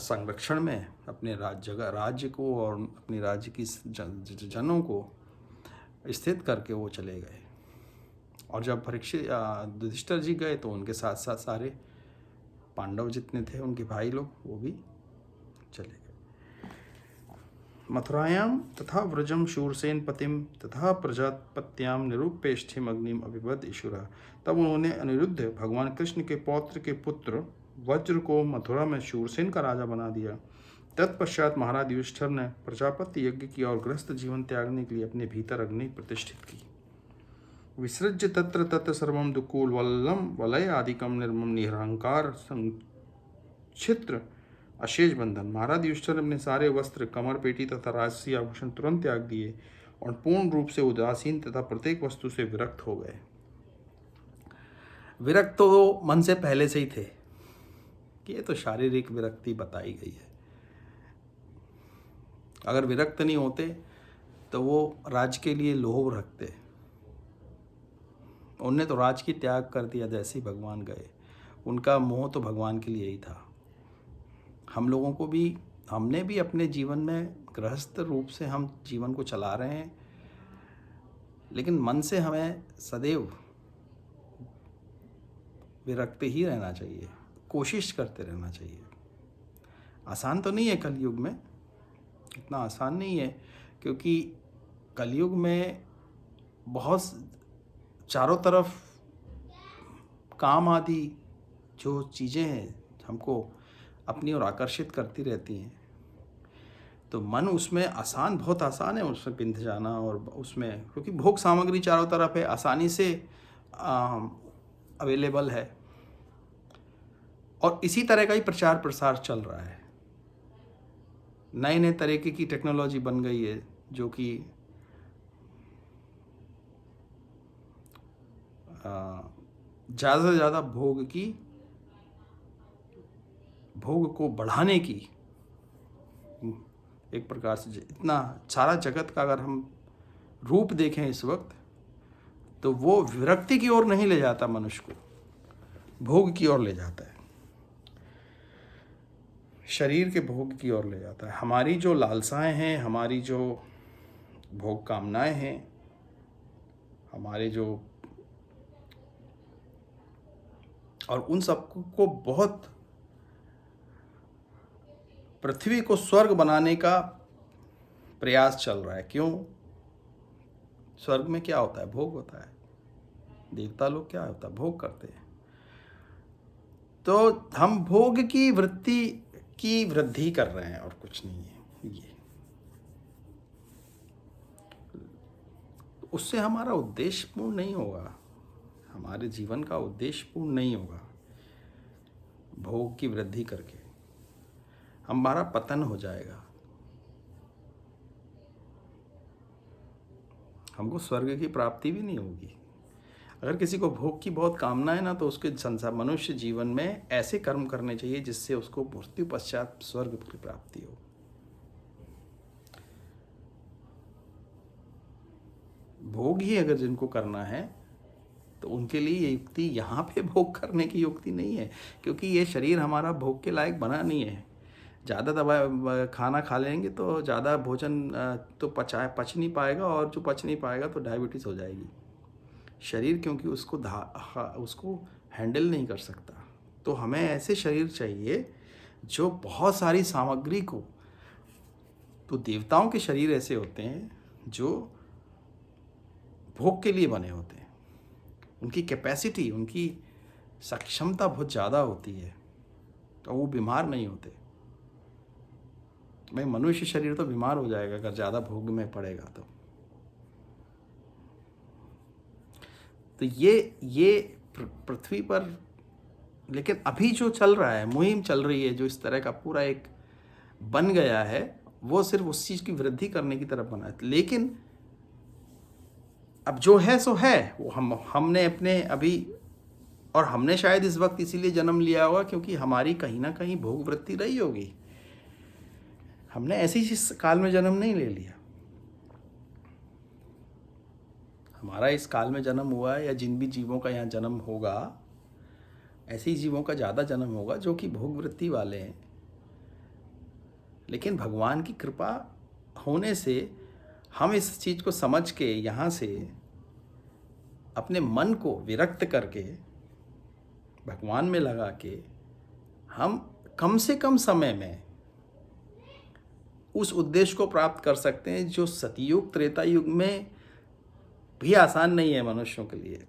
संरक्षण में अपने राज्य को और अपनी राज्य की जनों को स्थित करके वो चले गए। और जब परीक्षित युधिष्ठिर जी गए तो उनके साथ साथ सारे पांडव जितने थे उनके भाई लोग वो भी चले गए। मथुरायाम तथा व्रजम शूरसेन पतिम तथा प्रजापत्याम निरूपेष्ठिम अग्निम अभिवद ईश्वरा। तब उन्होंने अनिरुद्ध भगवान कृष्ण के पौत्र के पुत्र वज्र को मथुरा में शूरसेन का राजा बना दिया। तत्पश्चात महाराज युधिष्ठिर ने प्रजापति यज्ञ किया और गृहस्थ जीवन त्यागने के लिए अपने भीतर अग्नि प्रतिष्ठित की। विसृज्य तत्र तत्र सर्वम दुकूल वल्लम वलय आदिकम निर्मम निरहंकार संक्षित्र अशेष बंधन। महाराज युधिष्ठिर ने अपने सारे वस्त्र, कमर पेटी तथा राजसी आभूषण तुरंत त्याग दिए और पूर्ण रूप से उदासीन तथा प्रत्येक वस्तु से विरक्त हो गए। विरक्त तो मन से पहले से ही थे कि ये तो शारीरिक विरक्ति बताई गई है। अगर विरक्त नहीं होते तो वो राज के लिए लोभ रखते। उनने तो राज की त्याग कर दिया जैसे ही भगवान गए। उनका मोह तो भगवान के लिए ही था। हम लोगों को भी, हमने भी अपने जीवन में गृहस्थ रूप से हम जीवन को चला रहे हैं, लेकिन मन से हमें सदैव विरक्त ही रहना चाहिए, कोशिश करते रहना चाहिए। आसान तो नहीं है कलयुग में, इतना आसान नहीं है, क्योंकि कलयुग में बहुत चारों तरफ काम आदि जो चीज़ें हैं हमको अपनी ओर आकर्षित करती रहती हैं। तो मन उसमें आसान, बहुत आसान है उसमें बिंध जाना, और उसमें क्योंकि भोग सामग्री चारों तरफ है, आसानी से अवेलेबल है, और इसी तरह का ही प्रचार प्रसार चल रहा है। नए नए तरीके की टेक्नोलॉजी बन गई है जो कि ज़्यादा से ज़्यादा भोग को बढ़ाने की, एक प्रकार से इतना सारा जगत का अगर हम रूप देखें इस वक्त, तो वो विरक्ति की ओर नहीं ले जाता, मनुष्य को भोग की ओर ले जाता है, शरीर के भोग की ओर ले जाता है। हमारी जो लालसाएं हैं, हमारी जो भोग कामनाएं हैं, हमारे जो और उन सबको बहुत पृथ्वी को स्वर्ग बनाने का प्रयास चल रहा है। क्यों? स्वर्ग में क्या होता है? भोग होता है। देवता लोग क्या होता है? भोग करते हैं। तो हम भोग की वृत्ति की वृद्धि कर रहे हैं और कुछ नहीं है ये। उससे हमारा उद्देश्य पूर्ण नहीं होगा, हमारे जीवन का उद्देश्य पूर्ण नहीं होगा। भोग की वृद्धि करके हमारा पतन हो जाएगा। हमको स्वर्ग की प्राप्ति भी नहीं होगी। अगर किसी को भोग की बहुत कामना है ना, तो उसके संसार मनुष्य जीवन में ऐसे कर्म करने चाहिए जिससे उसको मृत्यु पश्चात स्वर्ग की प्राप्ति हो। भोग ही अगर जिनको करना है तो उनके लिए ये युक्ति यहाँ पे भोग करने की युक्ति नहीं है, क्योंकि ये शरीर हमारा भोग के लायक बना नहीं है। ज़्यादा दवा खाना खा लेंगे तो ज़्यादा भोजन तो पच नहीं पाएगा, और जो पच नहीं पाएगा तो डायबिटीज़ हो जाएगी। शरीर क्योंकि उसको हैंडल नहीं कर सकता। तो हमें ऐसे शरीर चाहिए जो बहुत सारी सामग्री को, तो देवताओं के शरीर ऐसे होते हैं जो भोग के लिए बने होते हैं। उनकी कैपेसिटी, उनकी सक्षमता बहुत ज़्यादा होती है, तो वो बीमार नहीं होते। भाई मनुष्य शरीर तो बीमार हो जाएगा अगर ज़्यादा भोग में पड़ेगा तो ये पृथ्वी पर, लेकिन अभी जो चल रहा है, मुहिम चल रही है, जो इस तरह का पूरा एक बन गया है, वो सिर्फ उस चीज़ की वृद्धि करने की तरफ बना है। लेकिन अब जो है सो है, वो हमने अपने अभी, और हमने शायद इस वक्त इसीलिए जन्म लिया होगा क्योंकि हमारी कहीं ना कहीं भोग वृत्ति रही होगी। हमने ऐसी इस काल में जन्म नहीं ले लिया। हमारा इस काल में जन्म हुआ है, या जिन भी जीवों का यहाँ जन्म होगा, ऐसे ही जीवों का ज़्यादा जन्म होगा जो कि भोग वृत्ति वाले हैं। लेकिन भगवान की कृपा होने से हम इस चीज़ को समझ के यहाँ से अपने मन को विरक्त करके भगवान में लगा के हम कम से कम समय में उस उद्देश्य को प्राप्त कर सकते हैं जो सतयुग त्रेता युग में भी आसान नहीं है मनुष्यों के लिए।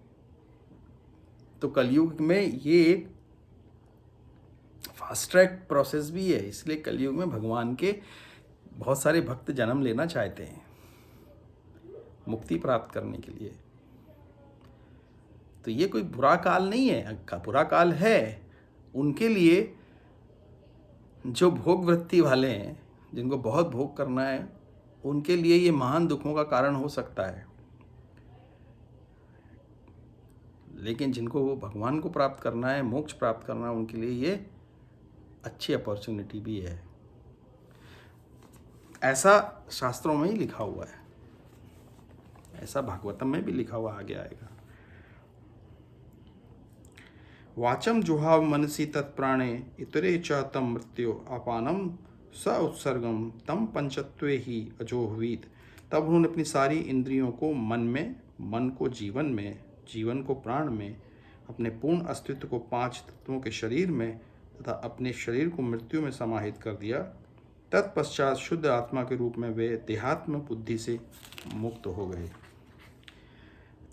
तो कलयुग में ये एक फास्ट ट्रैक प्रोसेस भी है, इसलिए कलयुग में भगवान के बहुत सारे भक्त जन्म लेना चाहते हैं मुक्ति प्राप्त करने के लिए। तो ये कोई बुरा काल नहीं है, बुरा काल है उनके लिए जो भोग वृत्ति वाले हैं, जिनको बहुत भोग करना है, उनके लिए ये महान दुखों का कारण हो सकता है। लेकिन जिनको वो भगवान को प्राप्त करना है, मोक्ष प्राप्त करना है, उनके लिए ये अच्छी अपॉर्चुनिटी भी है। ऐसा शास्त्रों में ही लिखा हुआ है, ऐसा भागवतम में भी लिखा हुआ आगे आएगा। वाचम जुहाव मनसी तत्प्राणे इतरे च तम मृत्यो अपानम स उत्सर्गम तम पंचत्वे ही अजोहवीत। तब उन्होंने अपनी सारी इंद्रियों को मन को जीवन में, जीवन को प्राण में, अपने पूर्ण अस्तित्व को 5 तत्वों के शरीर में तथा अपने शरीर को मृत्यु में समाहित कर दिया। तत्पश्चात शुद्ध आत्मा के रूप में वे देहात्म बुद्धि से मुक्त हो गए।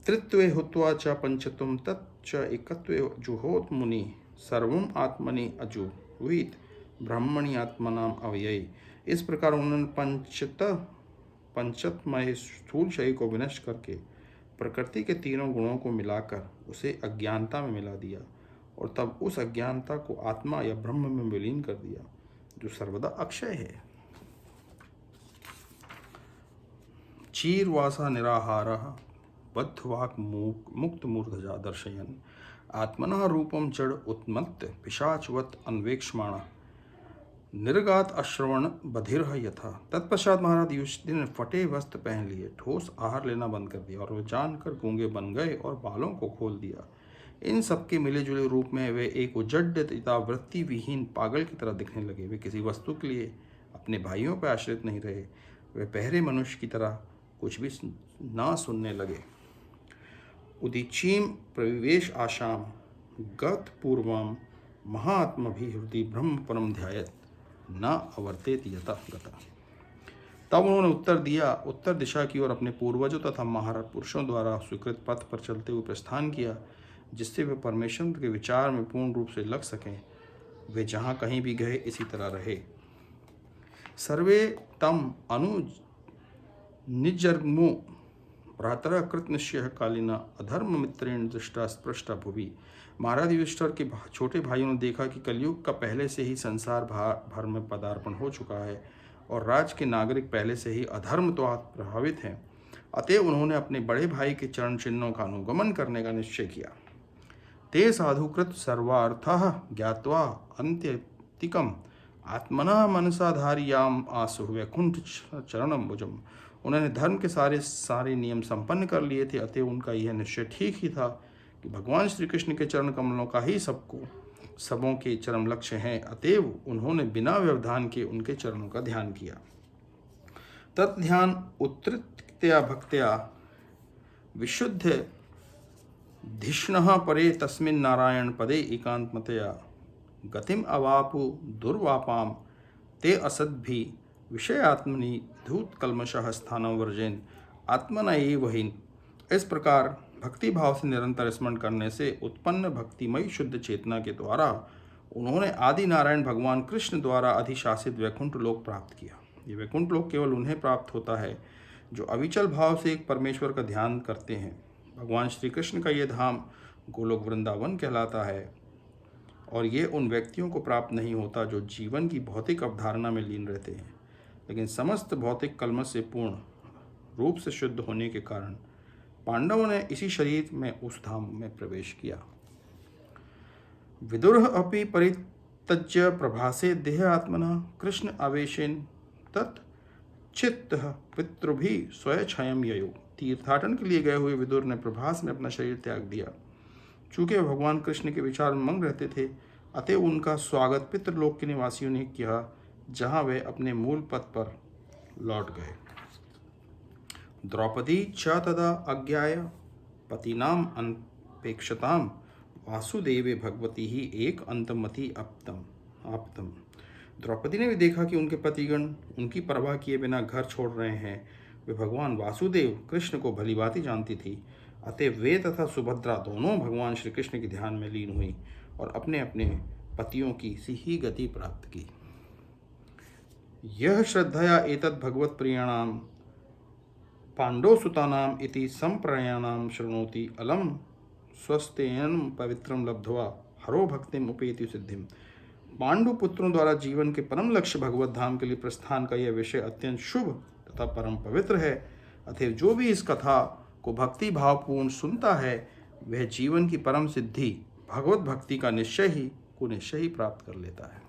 त्रित्वे हुत्वा च पंचत्वं तच्च एकत्वे जुहोत मुनि सर्वम आत्मनि अजुवीत ब्रह्मणि आत्मनाम अव्ययी। इस प्रकार उन्होंने पंचतमय स्थूल शरीर को विनष्ट करके प्रकृति के तीनों गुणों को मिलाकर उसे अज्ञानता में मिला दिया, और तब उस अज्ञानता को आत्मा या ब्रह्म में विलीन कर दिया जो सर्वदा अक्षय है। चीरवासा निराहारः बद्धवाक् मुक्त मूर्धजा दर्शयन् आत्मनः रूपम जड़ उत्मत्त पिशाचवत् अन्वेक्षमाण निर्गात अश्रवण बधिर यथा। तत्पश्चात महाराज युधिष्ठिर ने फटे वस्त्र पहन लिए, ठोस आहार लेना बंद कर दिया, और वे जानकर गूंगे बन गए और बालों को खोल दिया। इन सबके मिले जुले रूप में वे एक उजड्ड तथा वृत्ति विहीन पागल की तरह दिखने लगे। वे किसी वस्तु के लिए अपने भाइयों पर आश्रित नहीं रहे, वे बहरे मनुष्य की तरह कुछ भी ना सुनने लगे। उदीचीम प्रविवेश आशाम गत पूर्वम महात्मभि हृदय ब्रह्म परम ध्यायत न अवर्तेत यतः गतः। तब उन्होंने उत्तर दिया, उत्तर दिशा की ओर अपने पूर्वजों तथा महारथ पुरुषों द्वारा स्वीकृत पथ पर चलते हुए प्रस्थान किया, जिससे वे परमेश्वर के विचार में पूर्ण रूप से लग सकें। वे जहाँ कहीं भी गए इसी तरह रहे। सर्वे तम अनु निजर्मो भ्रातरा कृत निश्चय कालीना अधर्म मित्रेण दृष्टा स्पृष्टा भुवि। महाराज युधिष्ठिर के छोटे भाइयों ने देखा कि कलयुग का पहले से ही संसार भर में पदार्पण हो चुका है और राज्य के नागरिक पहले से ही अधर्म तो प्रभावित हैं। अतएव उन्होंने अपने बड़े भाई के चरण चिन्हों का अनुगमन करने का निश्चय किया। ते साधुकृत सर्वार्थः ज्ञात्वा अंत्यतिकम आत्मना मनसाधार्याम आसु वैकुंठ चरणम भुजम। उन्होंने धर्म के सारे नियम संपन्न कर लिए थे। अतएव उनका यह निश्चय ठीक ही था कि भगवान श्री कृष्ण के चरण कमलों का ही सबों के चरम लक्ष्य हैं। अतएव उन्होंने बिना व्यवधान के उनके चरणों का ध्यान किया। तत्ध्यान उत्तृत्या भक्त्या विशुद्ध धिष्णः परे तस्मिन् नारायण पदे एकांतमतया गतिम अवापु दुर्वापाम ते असद्भि विषयात्मनि धूत कल्मषः स्थानं वर्जयन् आत्मना एव हि। इस प्रकार भक्ति भाव से निरंतर स्मरण करने से उत्पन्न भक्तिमयी शुद्ध चेतना के द्वारा उन्होंने आदि नारायण भगवान कृष्ण द्वारा अधिशासित वैकुंठ लोक प्राप्त किया। ये वैकुंठ लोक केवल उन्हें प्राप्त होता है जो अविचल भाव से एक परमेश्वर का ध्यान करते हैं। भगवान श्री कृष्ण का ये धाम गोलोक वृंदावन कहलाता है और ये उन व्यक्तियों को प्राप्त नहीं होता जो जीवन की भौतिक अवधारणा में लीन रहते हैं, लेकिन समस्त भौतिक कल्मश से पूर्ण रूप से शुद्ध होने के कारण पांडवों ने इसी शरीर में उस धाम में प्रवेश किया। विदुर अपि परित्यज्य प्रभासे देह आत्मना कृष्ण आवेशेन तत् चित्त पितृभि स्वयं ययो। तीर्थाटन के लिए गए हुए विदुर ने प्रभास में अपना शरीर त्याग दिया। चूंकि वे भगवान कृष्ण के विचार में मग्न रहते थे, अतएव उनका स्वागत पितृलोक के निवासियों ने किया, जहां वे अपने मूल पद पर लौट गए। द्रौपदी च तदा अज्ञाय पतिनाम अनपेक्षताम वासुदेवे भगवती ही एक अंतमति आप्तम। द्रौपदी ने भी देखा कि उनके पतिगण उनकी परवाह किए बिना घर छोड़ रहे हैं। वे भगवान वासुदेव कृष्ण को भलीभांति जानती थी। अतएव वे तथा सुभद्रा दोनों भगवान श्री कृष्ण के ध्यान में लीन हुई और अपने अपने पतियों की सी ही गति प्राप्त की। यह श्रद्धया एतद् भगवत प्रियाणाम पांडवसुतानाम इति संप्रयाणाम शृणोति अलम स्वस्थेन पवित्रम लब्ध्वा हरो भक्तिम उपेति सिद्धिम। पांडु पुत्रों द्वारा जीवन के परम लक्ष्य भगवत धाम के लिए प्रस्थान का यह विषय अत्यंत शुभ तथा परम पवित्र है। अतएव जो भी इस कथा को भक्ति भावपूर्ण सुनता है वह जीवन की परम सिद्धि भगवत भक्ति का निश्चय ही प्राप्त कर लेता है।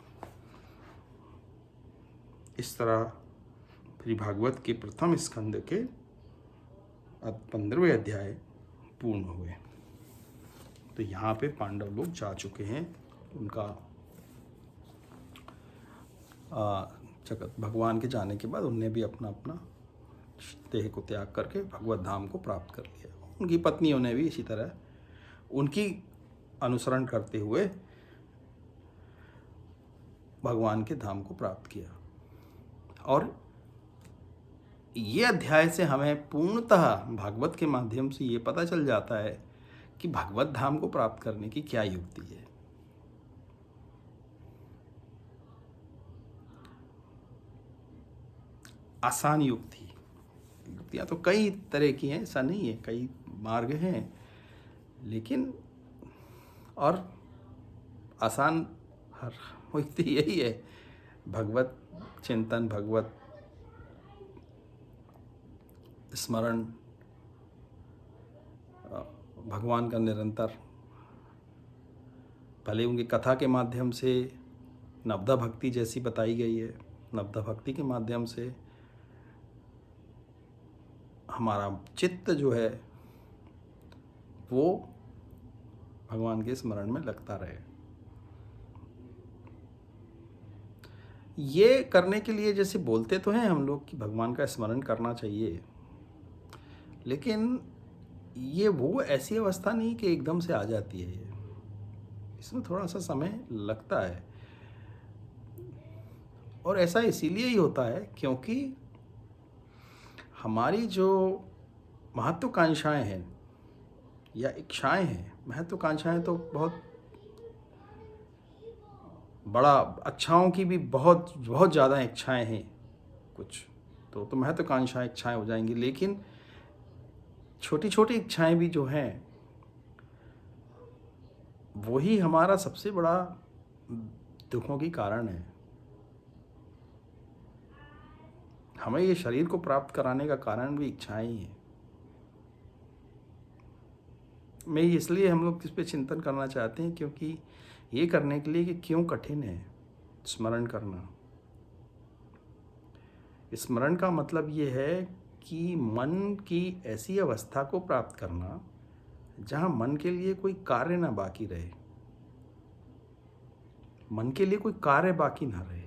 इस तरह श्री भागवत के प्रथम स्कंद के 15वें अध्याय पूर्ण हुए। तो यहाँ पे पांडव लोग जा चुके हैं। उनका जगत भगवान के जाने के बाद उनने भी अपना देह को त्याग करके भगवत धाम को प्राप्त कर लिया। उनकी पत्नियों ने भी इसी तरह उनकी अनुसरण करते हुए भगवान के धाम को प्राप्त किया। और ये अध्याय से हमें पूर्णतः भागवत के माध्यम से ये पता चल जाता है कि भगवत धाम को प्राप्त करने की क्या युक्ति है। आसान युक्तियाँ तो कई तरह की हैं, ऐसा नहीं है, कई मार्ग हैं, लेकिन और आसान हर युक्ति यही है, भगवत चिंतन, भगवत स्मरण, भगवान का निरंतर, भले उनकी कथा के माध्यम से नवदा भक्ति जैसी बताई गई है, नवदा भक्ति के माध्यम से हमारा चित्त जो है वो भगवान के स्मरण में लगता रहे। ये करने के लिए जैसे बोलते तो हैं हम लोग कि भगवान का स्मरण करना चाहिए, लेकिन ये वो ऐसी अवस्था नहीं कि एकदम से आ जाती है। इसमें थोड़ा सा समय लगता है। और ऐसा इसीलिए ही होता है क्योंकि हमारी जो महत्वाकांक्षाएं हैं या इच्छाएं हैं, महत्वाकांक्षाएं तो बहुत बड़ा, इच्छाओं की भी बहुत बहुत ज़्यादा इच्छाएं हैं कुछ, तो महत्वाकांक्षाएं इच्छाएं हो जाएंगी, लेकिन छोटी छोटी इच्छाएं भी जो हैं वही हमारा सबसे बड़ा दुखों की कारण है। हमें ये शरीर को प्राप्त कराने का कारण भी इच्छाएं ही है। मैं इसलिए हम लोग इस पे चिंतन करना चाहते हैं क्योंकि ये करने के लिए कि क्यों कठिन है स्मरण करना। स्मरण का मतलब ये है कि मन की ऐसी अवस्था को प्राप्त करना जहाँ मन के लिए कोई कार्य ना बाकी रहे, मन के लिए कोई कार्य बाकी ना रहे।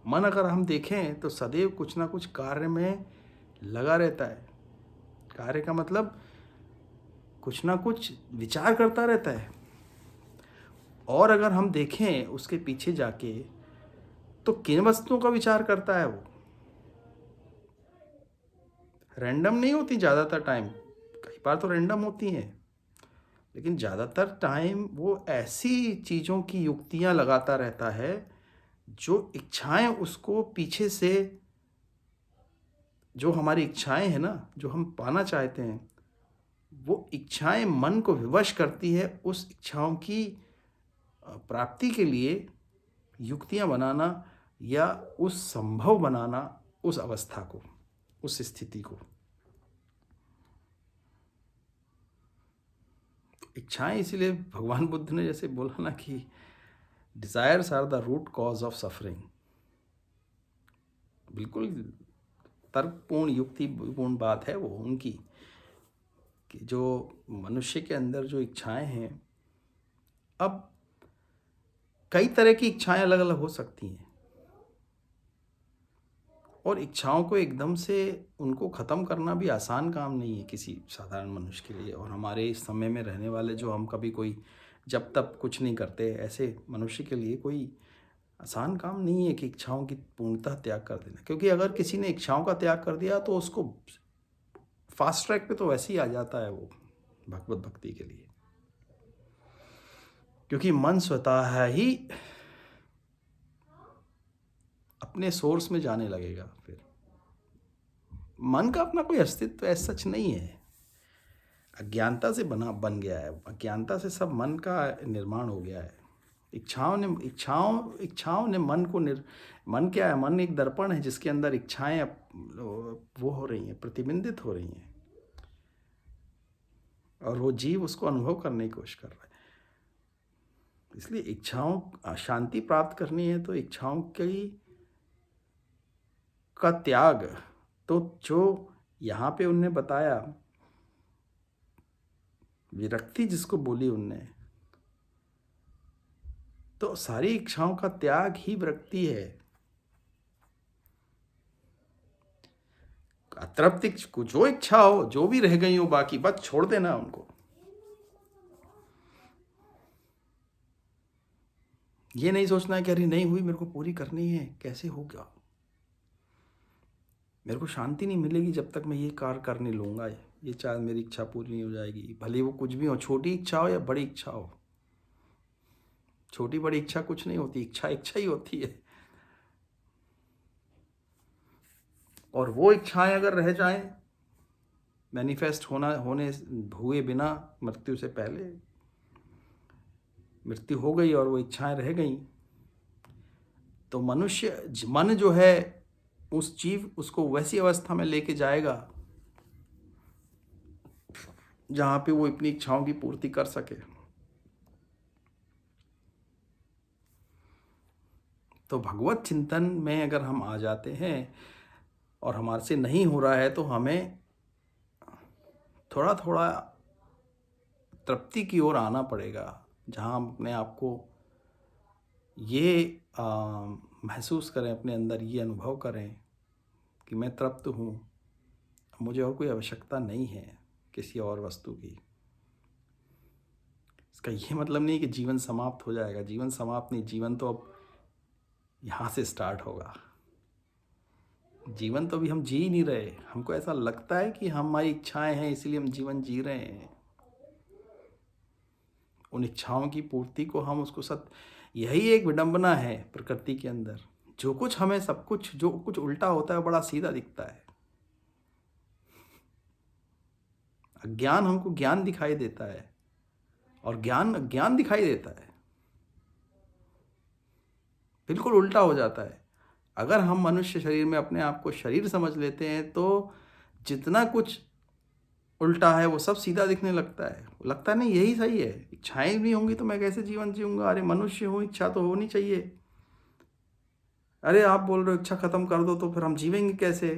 मन अगर हम देखें तो सदैव कुछ ना कुछ कार्य में लगा रहता है। कार्य का मतलब कुछ ना कुछ विचार करता रहता है। और अगर हम देखें उसके पीछे जाके तो किन वस्तुओं का विचार करता है वो, रैंडम नहीं होती ज़्यादातर टाइम, कई बार तो रैंडम होती हैं, लेकिन ज़्यादातर टाइम वो ऐसी चीज़ों की युक्तियां लगाता रहता है जो इच्छाएं उसको पीछे से, जो हमारी इच्छाएं हैं ना, जो हम पाना चाहते हैं, वो इच्छाएं मन को विवश करती है उस इच्छाओं की प्राप्ति के लिए युक्तियां बनाना या उस संभव बनाना उस अवस्था को, उस स्थिति को। इच्छाएं इसीलिए भगवान बुद्ध ने जैसे बोला ना कि desires are the root cause of suffering. बिल्कुल तर्कपूर्ण युक्तिपूर्ण बात है वो उनकी, कि जो मनुष्य के अंदर जो इच्छाएं हैं, अब कई तरह की इच्छाएं अलग अलग हो सकती हैं और इच्छाओं को एकदम से उनको ख़त्म करना भी आसान काम नहीं है किसी साधारण मनुष्य के लिए। और हमारे इस समय में रहने वाले जो हम कभी कोई जब तक कुछ नहीं करते ऐसे मनुष्य के लिए कोई आसान काम नहीं है कि इच्छाओं की पूर्णतः त्याग कर देना। क्योंकि अगर किसी ने इच्छाओं का त्याग कर दिया तो उसको फास्ट ट्रैक पे तो वैसे ही आ जाता है वो भगवत भक्ति के लिए, क्योंकि मन स्वतः ही अपने सोर्स में जाने लगेगा। फिर मन का अपना कोई अस्तित्व ऐसा सच नहीं है, अज्ञानता से बन गया है, अज्ञानता से सब मन का निर्माण हो गया है। इच्छाओं ने मन को मन क्या है? मन एक दर्पण है जिसके अंदर इच्छाएं वो हो रही हैं, प्रतिबिंबित हो रही हैं, और वो जीव उसको अनुभव करने की कोशिश कर रहा है। इसलिए इच्छाओं शांति प्राप्त करनी है तो इच्छाओं का त्याग, तो जो यहाँ पे उनने बताया विरक्ति जिसको बोली उनने, तो सारी इच्छाओं का त्याग ही विरक्ति है। अतृप्ति जो इच्छा हो, जो भी रह गई हो बाकी, बस छोड़ देना उनको। ये नहीं सोचना है कि अरे नहीं हुई, मेरे को पूरी करनी है, कैसे होगा, मेरे को शांति नहीं मिलेगी जब तक मैं ये कार्य कर नहीं लूँगा, ये चाहे मेरी इच्छा पूरी नहीं हो जाएगी। भले वो कुछ भी हो, छोटी इच्छा हो या बड़ी इच्छा हो, छोटी बड़ी इच्छा कुछ नहीं होती, इच्छा इच्छा ही होती है। और वो इच्छाएं अगर रह जाएं मैनिफेस्ट होने हुए बिना, मृत्यु से पहले मृत्यु हो गई और वो इच्छाएं रह गई, तो मन जो है उस जीव उसको वैसी अवस्था में लेके जाएगा जहां पे वो अपनी इच्छाओं की पूर्ति कर सके। तो भगवत चिंतन में अगर हम आ जाते हैं और हमारे से नहीं हो रहा है तो हमें थोड़ा थोड़ा तृप्ति की ओर आना पड़ेगा, जहां हम अपने आप को ये महसूस करें, अपने अंदर ये अनुभव करें कि मैं तृप्त हूँ, मुझे और कोई आवश्यकता नहीं है किसी और वस्तु की। इसका ये मतलब नहीं कि जीवन समाप्त हो जाएगा, जीवन समाप्त नहीं, जीवन तो अब यहाँ से स्टार्ट होगा। जीवन तो अभी हम जी ही नहीं रहे, हमको ऐसा लगता है कि हमारी इच्छाएं हैं इसलिए हम जीवन जी रहे हैं। उन इच्छाओं की पूर्ति को हम उसको यही एक विडंबना है प्रकृति के अंदर। जो कुछ हमें सब कुछ जो कुछ उल्टा होता है बड़ा सीधा दिखता है। अज्ञान हमको ज्ञान दिखाई देता है और ज्ञान अज्ञान दिखाई देता है, बिल्कुल उल्टा हो जाता है। अगर हम मनुष्य शरीर में अपने आप को शरीर समझ लेते हैं तो जितना कुछ उल्टा है वो सब सीधा दिखने लगता है। लगता नहीं यही सही है, इच्छाएं भी होंगी तो मैं कैसे जीवन जीऊंगा, अरे मनुष्य हूँ, इच्छा तो होनी चाहिए। अरे आप बोल रहे हो इच्छा खत्म कर दो तो फिर हम जीवेंगे कैसे?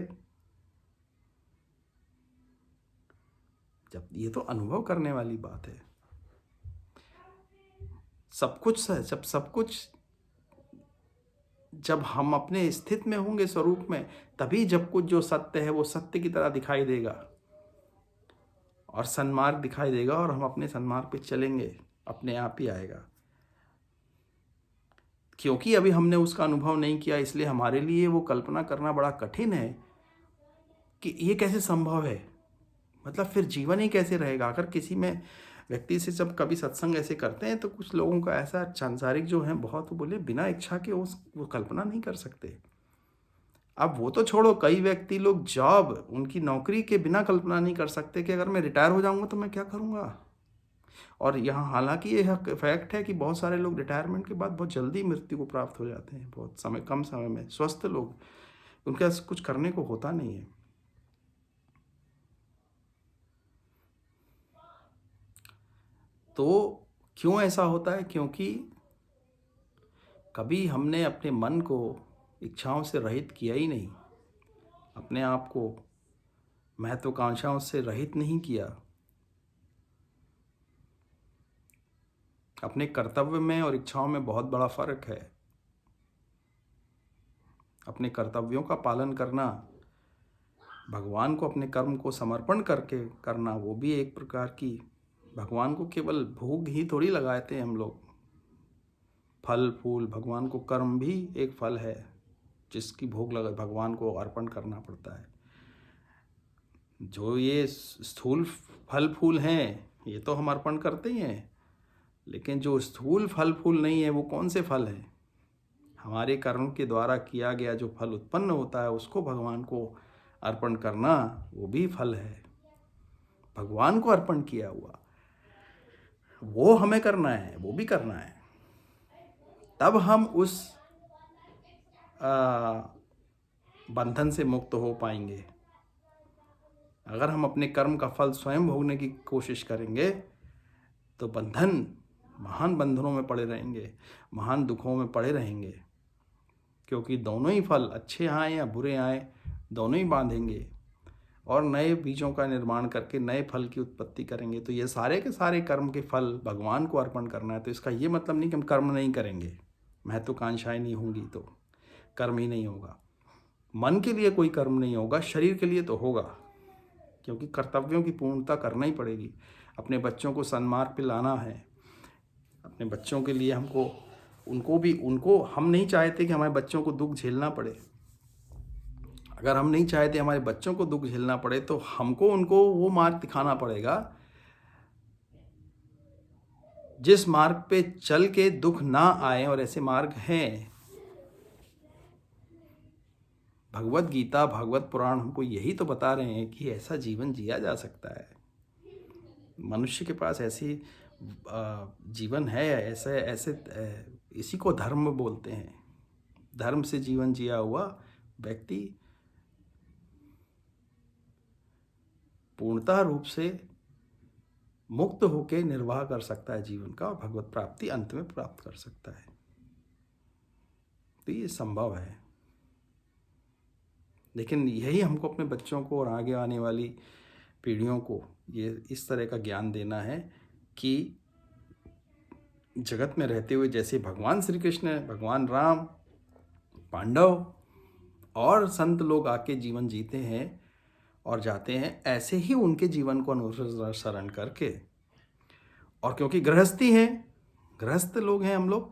जब ये तो अनुभव करने वाली बात है। सब कुछ जब हम अपने स्थित में होंगे स्वरूप में, तभी जब कुछ जो सत्य है वो सत्य की तरह दिखाई देगा और सन्मार्ग दिखाई देगा और हम अपने सन्मार्ग पे चलेंगे, अपने आप ही आएगा। क्योंकि अभी हमने उसका अनुभव नहीं किया, इसलिए हमारे लिए वो कल्पना करना बड़ा कठिन है कि ये कैसे संभव है। मतलब फिर जीवन ही कैसे रहेगा? अगर किसी में व्यक्ति से जब कभी सत्संग ऐसे करते हैं तो कुछ लोगों का ऐसा सांसारिक जो है बहुत, बोले बिना इच्छा के वो कल्पना नहीं कर सकते। अब वो तो छोड़ो, कई व्यक्ति लोग जॉब, उनकी नौकरी के बिना कल्पना नहीं कर सकते कि अगर मैं रिटायर हो जाऊंगा तो मैं क्या करूंगा। और यहाँ हालांकि ये फैक्ट है कि बहुत सारे लोग रिटायरमेंट के बाद बहुत जल्दी मृत्यु को प्राप्त हो जाते हैं, बहुत कम समय में। स्वस्थ लोग, उनके पास कुछ करने को होता नहीं है। तो क्यों ऐसा होता है? क्योंकि कभी हमने अपने मन को इच्छाओं से रहित किया ही नहीं, अपने आप को महत्वाकांक्षाओं से रहित नहीं किया। अपने कर्तव्य में और इच्छाओं में बहुत बड़ा फर्क है। अपने कर्तव्यों का पालन करना, भगवान को अपने कर्म को समर्पण करके करना, वो भी एक प्रकार की, भगवान को केवल भोग ही थोड़ी लगाते हैं हम लोग। फल फूल, भगवान को कर्म भी एक फल है जिसकी भोग लगा भगवान को अर्पण करना पड़ता है। जो ये स्थूल फल फूल हैं ये तो हम अर्पण करते ही हैं, लेकिन जो स्थूल फल फूल नहीं है वो कौन से फल हैं? हमारे कर्म के द्वारा किया गया जो फल उत्पन्न होता है उसको भगवान को अर्पण करना, वो भी फल है। भगवान को अर्पण किया हुआ वो हमें करना है, वो भी करना है। तब हम उस बंधन से मुक्त हो पाएंगे। अगर हम अपने कर्म का फल स्वयं भोगने की कोशिश करेंगे तो महान बंधनों में पड़े रहेंगे, महान दुखों में पड़े रहेंगे। क्योंकि दोनों ही फल, अच्छे आए या बुरे आए, दोनों ही बांधेंगे और नए बीजों का निर्माण करके नए फल की उत्पत्ति करेंगे। तो ये सारे के सारे कर्म के फल भगवान को अर्पण करना है। तो इसका ये मतलब नहीं कि हम कर्म नहीं करेंगे, महत्वाकांक्षाएं नहीं होंगी तो कर्म ही नहीं होगा। मन के लिए कोई कर्म नहीं होगा, शरीर के लिए तो होगा, क्योंकि कर्तव्यों की पूर्णता करना ही पड़ेगी। अपने बच्चों को सन्मार्ग पे लाना है। अपने बच्चों के लिए उनको हम नहीं चाहते कि हमारे बच्चों को दुख झेलना पड़े। अगर हम नहीं चाहते हमारे बच्चों को दुख झेलना पड़े तो हमको उनको वो मार्ग दिखाना पड़ेगा जिस मार्ग पे चल के दुख ना आए। और ऐसे मार्ग हैं, भगवत गीता, भागवत पुराण हमको यही तो बता रहे हैं कि ऐसा जीवन जिया जा सकता है। मनुष्य के पास ऐसी जीवन है, ऐसे इसी को धर्म बोलते हैं। धर्म से जीवन जिया हुआ व्यक्ति पूर्णतः रूप से मुक्त होकर निर्वाह कर सकता है जीवन का और भगवत प्राप्ति अंत में प्राप्त कर सकता है। तो ये संभव है, लेकिन यही हमको अपने बच्चों को और आगे आने वाली पीढ़ियों को ये इस तरह का ज्ञान देना है कि जगत में रहते हुए जैसे भगवान श्री कृष्ण, भगवान राम, पांडव और संत लोग आके जीवन जीते हैं और जाते हैं, ऐसे ही उनके जीवन को अनुसरण करके और क्योंकि गृहस्थी है, गृहस्थ लोग हैं हम लोग,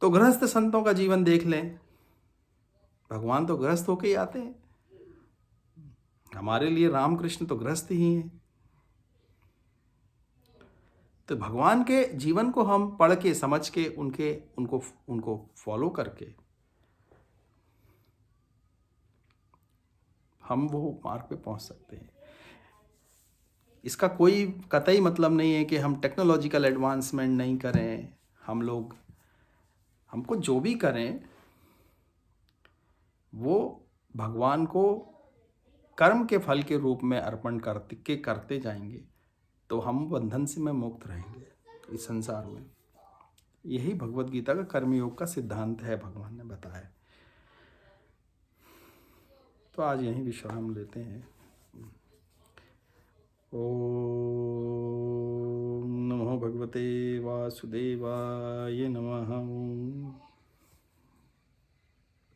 तो गृहस्थ संतों का जीवन देख लें। भगवान तो गृहस्थ होके ही आते हैं। हमारे लिए रामकृष्ण तो गृहस्थ ही हैं। तो भगवान के जीवन को हम पढ़ के, समझ के, उनको उनको फॉलो करके हम वो मार्ग पे पहुंच सकते हैं। इसका कोई कतई मतलब नहीं है कि हम टेक्नोलॉजिकल एडवांसमेंट नहीं करें। हम लोग, हमको जो भी करें वो भगवान को कर्म के फल के रूप में अर्पण करते जाएंगे, तो हम बंधन से में मुक्त रहेंगे इस संसार में। यही भगवत गीता का कर्मयोग का सिद्धांत है, भगवान ने बताया। तो आज यहीं विश्राम लेते हैं। ओम नमो भगवते वासुदेवाय नमः।